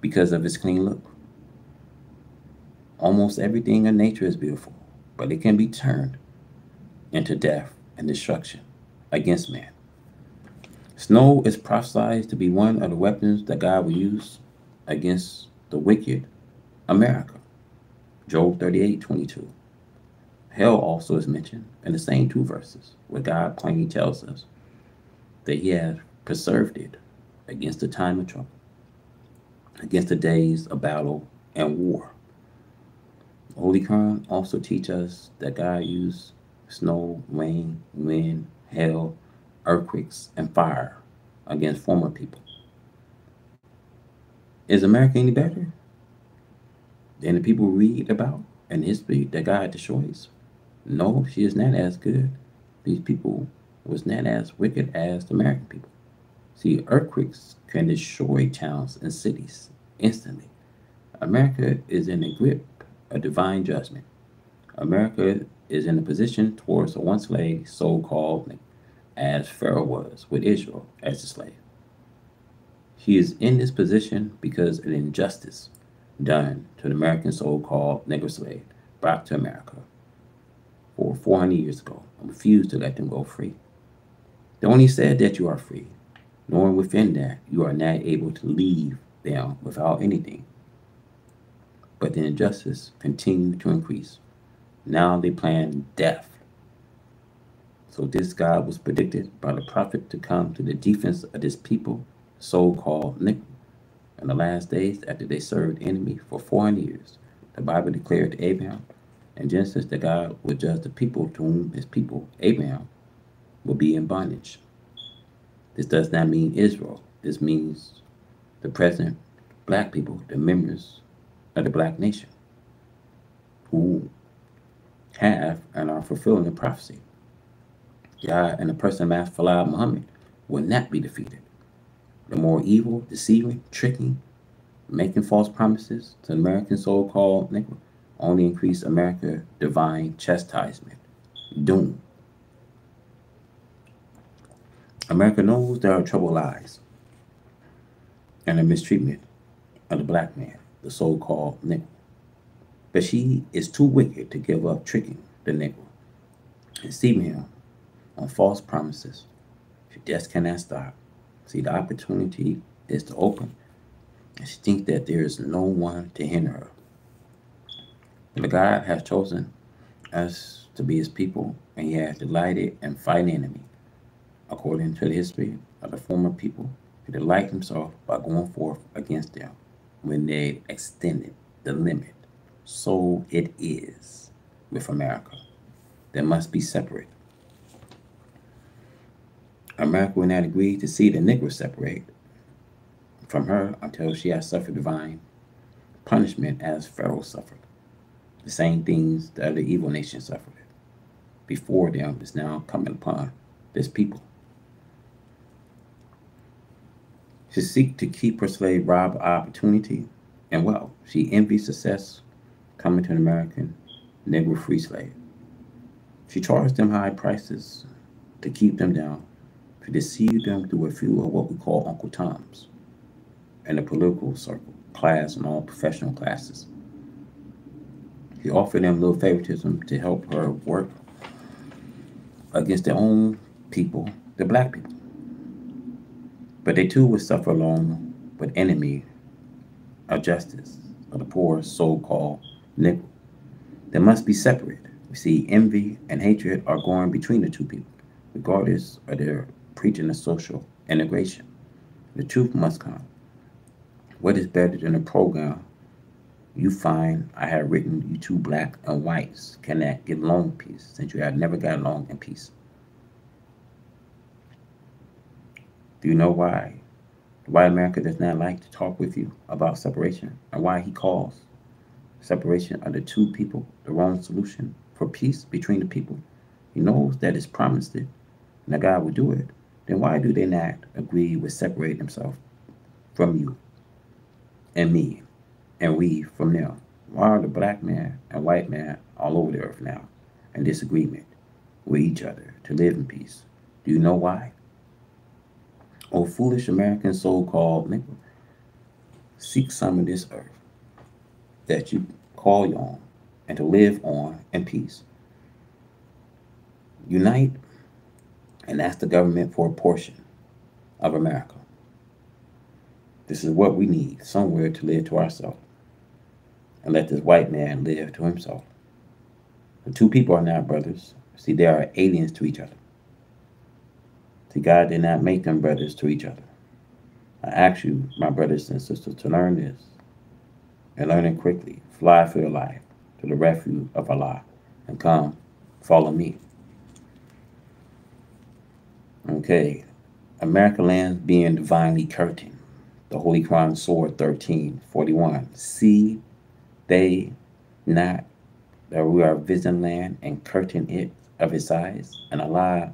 S1: because of its clean look. Almost everything in nature is beautiful, but it can be turned into death and destruction against man. Snow is prophesied to be one of the weapons that God will use against the wicked America. Job 38:22. Hell also is mentioned in the same two verses, where God plainly tells us that He has preserved it against the time of trouble, against the days of battle and war. Holy Quran also teach us that God used snow, rain, wind, hail, earthquakes, and fire against former people. Is America any better than the people we read about in history that God destroys? No, she is not as good. these people was not as wicked as the American people. See, earthquakes can destroy towns and cities instantly. America is in the grip of divine judgment. America is in a position towards a one slave, so called, as Pharaoh was with Israel as a slave. He is in this position because of injustice done to the American so called Negro slave brought to America for 400 years ago and refused to let them go free. They only said that you are free, knowing within that you are not able to leave them without anything. But the injustice continued to increase. Now they plan death. So this God was predicted by the prophet to come to the defense of this people, so-called Negro. In the last days, after they served the enemy for 400 years, the Bible declared to Abraham in Genesis that God would judge the people to whom his people, Abraham, will be in bondage. This does not mean Israel. This means the present black people, the members of the black nation, who have and are fulfilling the prophecy. God and the person of Master Fala Muhammad will not be defeated. The more evil, deceiving, tricking, making false promises to the American so-called Negro only increase America's divine chastisement, doom. America knows there are trouble lies and the mistreatment of the black man, the so-called Negro. But she is too wicked to give up tricking the Negro, deceiving him on false promises. She just cannot stop. See, the opportunity is to open, and she thinks that there is no one to hinder her. But God has chosen us to be his people, and he has delighted in fighting the enemy. According to the history of the former people, he delighted himself by going forth against them when they extended the limit. So it is with America. They must be separate. America will not agree to see the Negro separate from her until she has suffered divine punishment as Pharaoh suffered. The same things the other evil nations suffered before them is now coming upon this people. She seeks to keep her slave robbed of opportunity and wealth. She envies success coming to an American Negro free slave. She charged them high prices to keep them down, to deceive them through a few of what we call Uncle Toms in the political circle, class, and all professional classes. She offered them little favoritism to help her work against their own people, the black people. But they too would suffer along with enemy of justice of the poor so-called Negro. They must be separate. We see envy and hatred are going between the two people, regardless of their preaching of social integration. The truth must come. What is better than a program you find I have written you two black and whites cannot get along in peace, since you have never got along in peace? Do you know why white America does not like to talk with you about separation, and why he calls separation of the two people the wrong solution for peace between the people? He knows that it's promised it and that God will do it. Then why do they not agree with separating themselves from you and me and we from them? Why are the black man and white man all over the earth now in disagreement with each other to live in peace? Do you know why? O foolish American so-called Negro, seek some of this earth that you call your own and to live on in peace. Unite and ask the government for a portion of America. This is what we need, somewhere to live to ourselves. And let this white man live to himself. The two people are not brothers. See, they are aliens to each other. See, God did not make them brothers to each other. I ask you, my brothers and sisters, to learn this and learn it quickly. Fly for your life to the refuge of Allah and come follow me. Okay, America lands being divinely curtained. The Holy Quran, Surah 13:41. See they not that we are visiting land and curtain it of his size, and Allah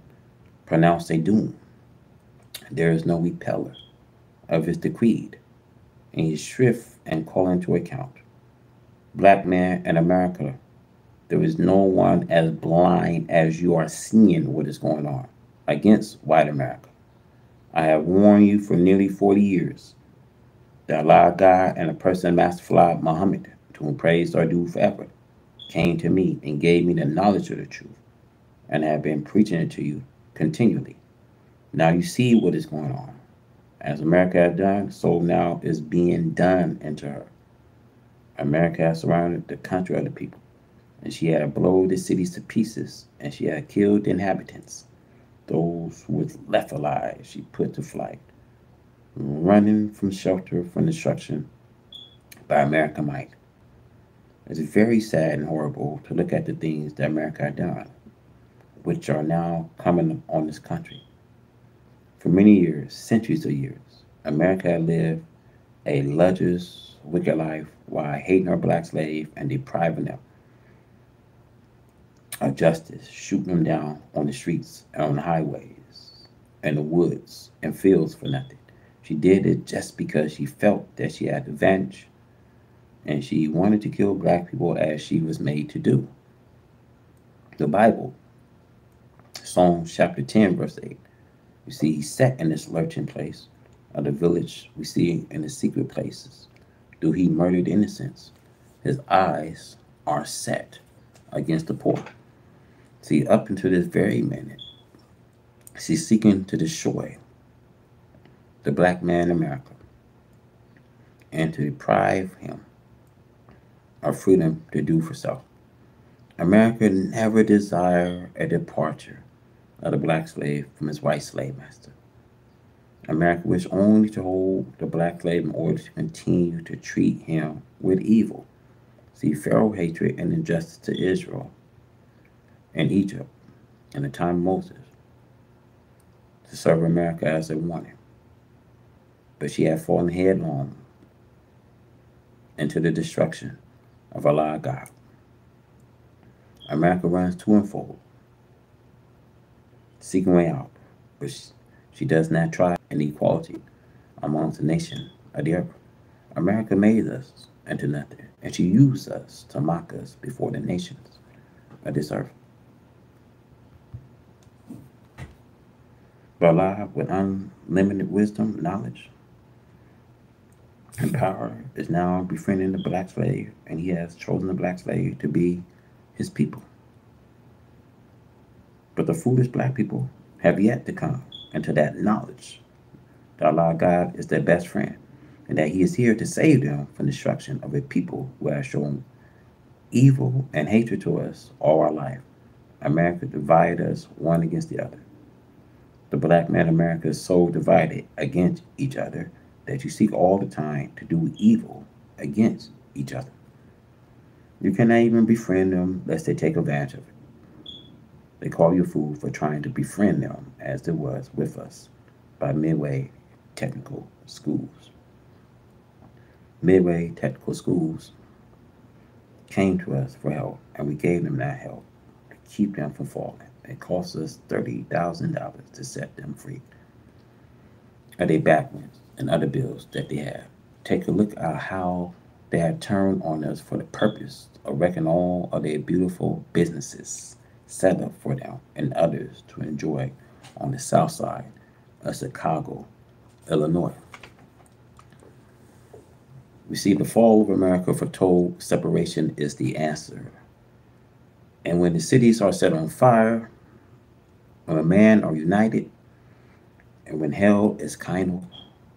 S1: pronounced a doom. There is no repeller of his decreed, and he is swift and calling to account. Black man in America, there is no one as blind as you are seeing what is going on against white America. I have warned you for nearly 40 years that Allah God and the person Master Fly Muhammad, to whom praise are due forever, came to me and gave me the knowledge of the truth, and have been preaching it to you continually. Now you see what is going on. As America has done, so now is being done unto her. America has surrounded the country of the people, and she had blown the cities to pieces, and she had killed the inhabitants. Those who were left alive she put to flight, running from shelter from destruction by American might. It's very sad and horrible to look at the things that America has done, which are now coming on this country. For many years, centuries of years, America lived a luxurious, wicked life while hating her black slave and depriving them of justice, shooting them down on the streets and on the highways and the woods and fields for nothing. She did it just because she felt that she had advantage and she wanted to kill black people as she was made to do. The Bible, Psalms chapter 10, verse 8. You see, he sat in this lurching place of the village we see in the secret places. Do he murdered innocents? His eyes are set against the poor. See, up until this very minute, she's seeking to destroy the black man in America and to deprive him of freedom to do for self. America never desired a departure of the black slave from his white slave master. America wished only to hold the black slave in order to continue to treat him with evil. See, Pharaoh hatred and injustice to Israel and Egypt in the time of Moses to serve America as they wanted. But she had fallen headlong into the destruction of Allah God. America runs to and fro, seeking way out, but she does not try inequality amongst the nation of the earth. America made us into nothing, and she used us to mock us before the nations of this earth. But Allah, with unlimited wisdom, knowledge, and power, is now befriending the black slave, and he has chosen the black slave to be his people. But the foolish black people have yet to come into that knowledge that Allah God is their best friend, and that he is here to save them from the destruction of a people who have shown evil and hatred to us all our life. America divided us one against the other. The black man in America is so divided against each other that you seek all the time to do evil against each other. You cannot even befriend them lest they take advantage of it. They call you a fool for trying to befriend them as it was with us by Midway Technical Schools. Midway Technical Schools came to us for help, and we gave them that help to keep them from falling. It cost us $30,000 to set them free of their backwinds and other bills that they have. Take a look at how they have turned on us for the purpose of wrecking all of their beautiful businesses set up for them and others to enjoy on the south side of Chicago, Illinois. We see the fall of America foretold separation is the answer. And when the cities are set on fire, when men are united, and when hell is kindled,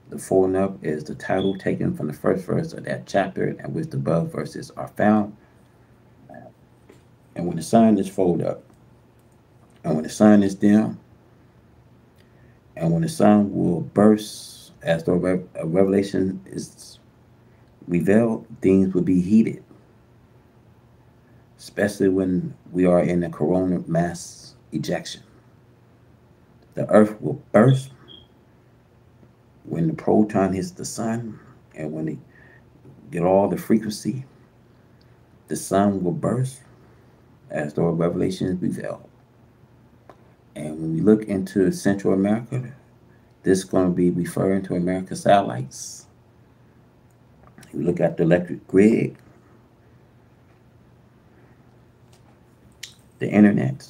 S1: the falling up is the title taken from the first verse of that chapter in which the above verses are found. And when the sun is folded up, and when the sun is dim, and when the sun will burst as the revelation is revealed, things will be heated, especially when we are in a corona mass ejection. The earth will burst when the proton hits the sun, and when it get all the frequency, the sun will burst as the revelation is revealed. And when we look into Central America, this is going to be referring to America's satellites. We look at the electric grid, the internet,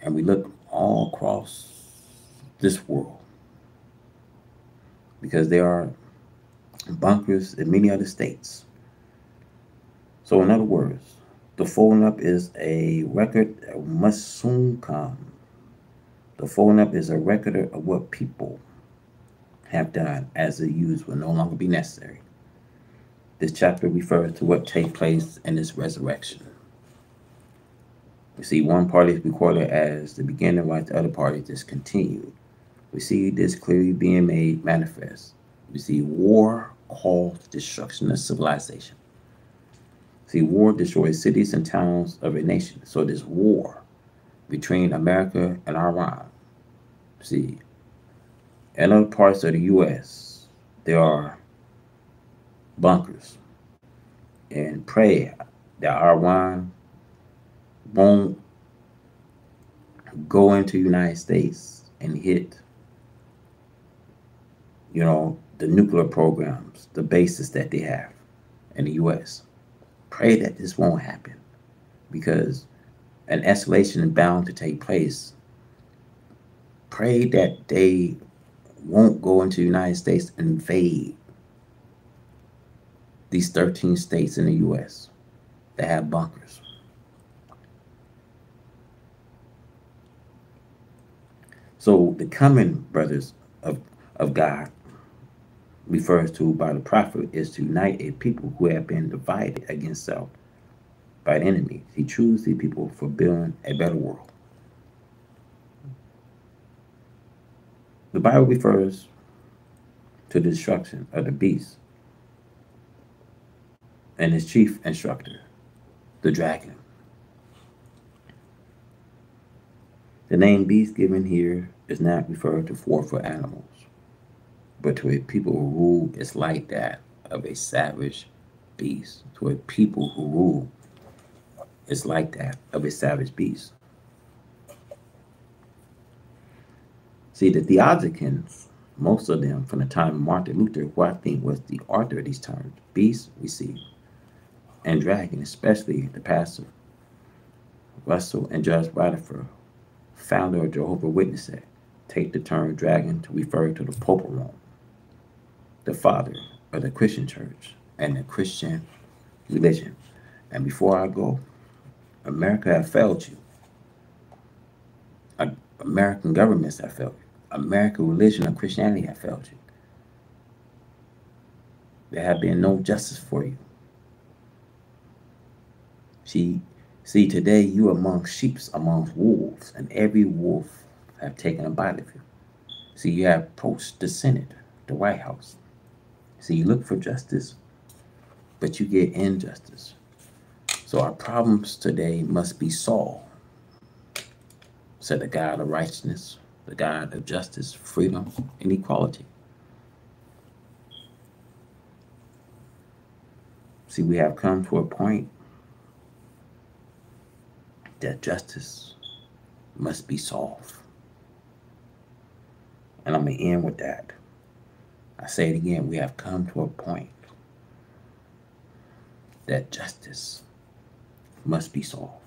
S1: and we look all across this world because there are bunkers in many other states. So, in other words, the folding up is a record that must soon come. The folding up is a record of what people have done as the use will no longer be necessary. This chapter refers to what takes place in this resurrection. We see one party is recorded as the beginning, while the other party is discontinued. We see this clearly being made manifest. We see war caused destruction of civilization. See, war destroys cities and towns of a nation. So this war between America and Iran. See, in other parts of the U.S., there are bunkers. And pray that Iran won't go into the United States and hit, the nuclear programs, the bases that they have in the U.S. Pray that this won't happen because an escalation is bound to take place. Pray that they won't go into the United States and invade these 13 states in the U.S. that have bunkers. So the coming, brothers, of God refers to by the prophet is to unite a people who have been divided against self by the enemy. He chooses the people for building a better world. The Bible refers to the destruction of the beast and his chief instructor, the dragon. The name beast given here is not referred to 4-foot animals, but to a people who rule is like that of a savage beast. To a people who rule is like that of a savage beast. See, the theologians, most of them from the time of Martin Luther, who I think was the author of these terms, beast, we see, and dragon, especially the pastor, Russell and Judge Rutherford, founder of Jehovah's Witnesses, take the term dragon to refer to the Pope of Rome, the father of the Christian church and the Christian religion. And before I go, America has failed you. American governments have failed you. American religion and Christianity have failed you. There have been no justice for you. See, today you among sheep, among wolves, and every wolf have taken a bite of you. See, you have approached the Senate, the White House. See, you look for justice, but you get injustice. So our problems today must be solved, said the God of righteousness, the God of justice, freedom, and equality. See, we have come to a point that justice must be solved. And I'm going to end with that. I say it again, we have come to a point that justice must be solved.